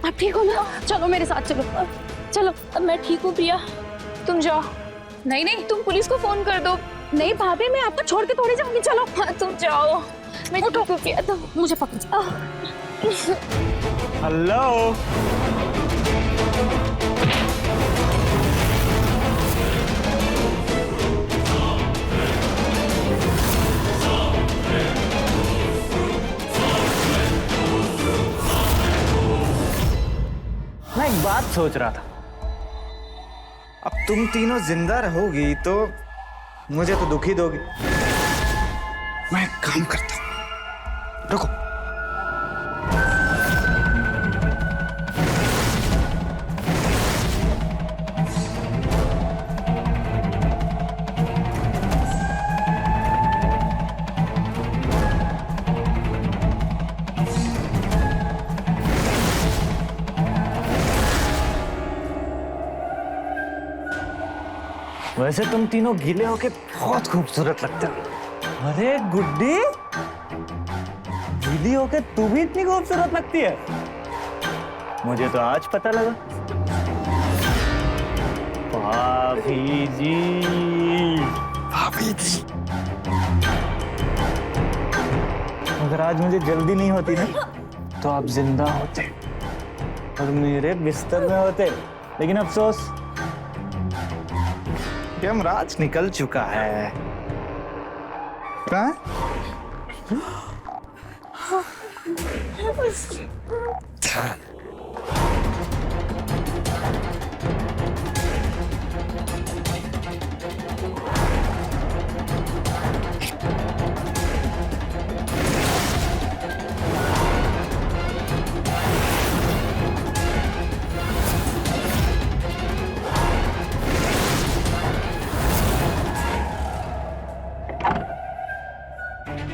आप ठीक हो ना? चलो मेरे साथ चलो।
चलो, अब मैं ठीक हूँ प्रिया, तुम जाओ। नहीं नहीं, तुम पुलिस को फोन कर दो।
नहीं भाभी, मैं आपको छोड़ के थोड़ी जाऊंगी। चलो।
हाँ, तुम जाओ। मैं ठीक हूँ प्रिया, तुम
मुझे पकड़ो।
हेलो, मैं एक बात सोच रहा था, अब तुम तीनों जिंदा रहोगी तो मुझे तो दुखी दोगी। मैं एक काम करता हूं, रुको। वैसे तुम तीनों गीले होके बहुत खूबसूरत लगते हो। अरे गुड्डी, गीली होके तू भी इतनी खूबसूरत लगती है, मुझे तो आज पता लगा। भाभी जी, भाभी जी, अगर आज मुझे जल्दी नहीं होती ना तो आप जिंदा होते और मेरे बिस्तर में होते। लेकिन अफसोस, यमराज निकल चुका है।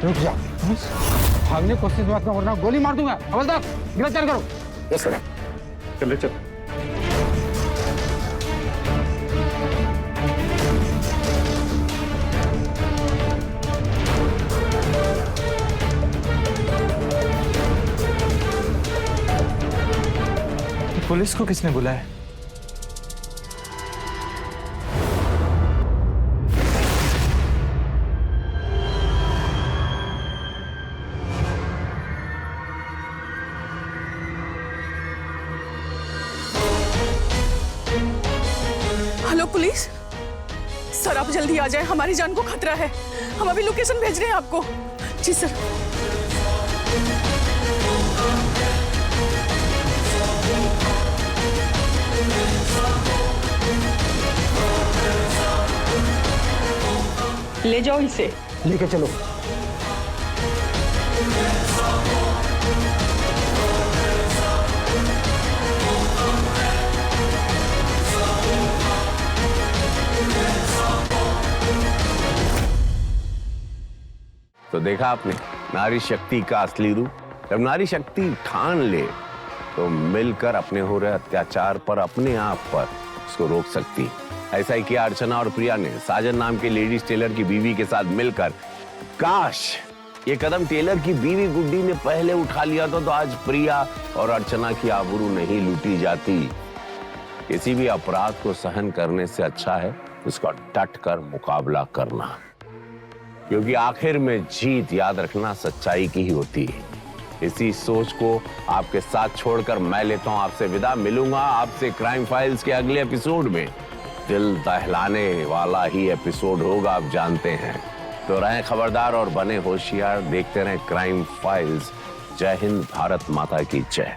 रुक जा, भागने की कोशिश मत करो वरना गोली मार दूंगा। हवलदार, गिरफ्तार करो।
यस सर, चले चल।
पुलिस को किसने बुलाया?
हेलो पुलिस, सर आप जल्दी आ जाएं, हमारी जान को खतरा है। हम अभी लोकेशन भेज रहे हैं आपको। जी सर।
ले जाओ इसे।
लेके चलो।
तो देखा आपने नारी शक्ति का असली रूप। जब नारी शक्ति ठान ले तो मिलकर अपने हो रहे अत्याचार पर अपने आप पर उसको रोक सकती। ऐसा ही किया अर्चना और प्रिया ने साजन नाम के लेडीज टेलर की बीवी के साथ मिलकर। काश ये कदम टेलर की बीवी गुड्डी ने पहले उठा लिया तो आज प्रिया और अर्चना की आबरू नहीं लूटी जाती। किसी भी अपराध को सहन करने से अच्छा है उसका डट कर मुकाबला करना, क्योंकि आखिर में जीत, याद रखना, सच्चाई की ही होती है। इसी सोच को आपके साथ छोड़कर मैं लेता हूं आपसे विदा। मिलूंगा आपसे क्राइम फाइल्स के अगले एपिसोड में। दिल दहलाने वाला ही एपिसोड होगा, आप जानते हैं। तो रहें खबरदार और बने होशियार। देखते रहें क्राइम फाइल्स। जय हिंद, भारत माता की जय।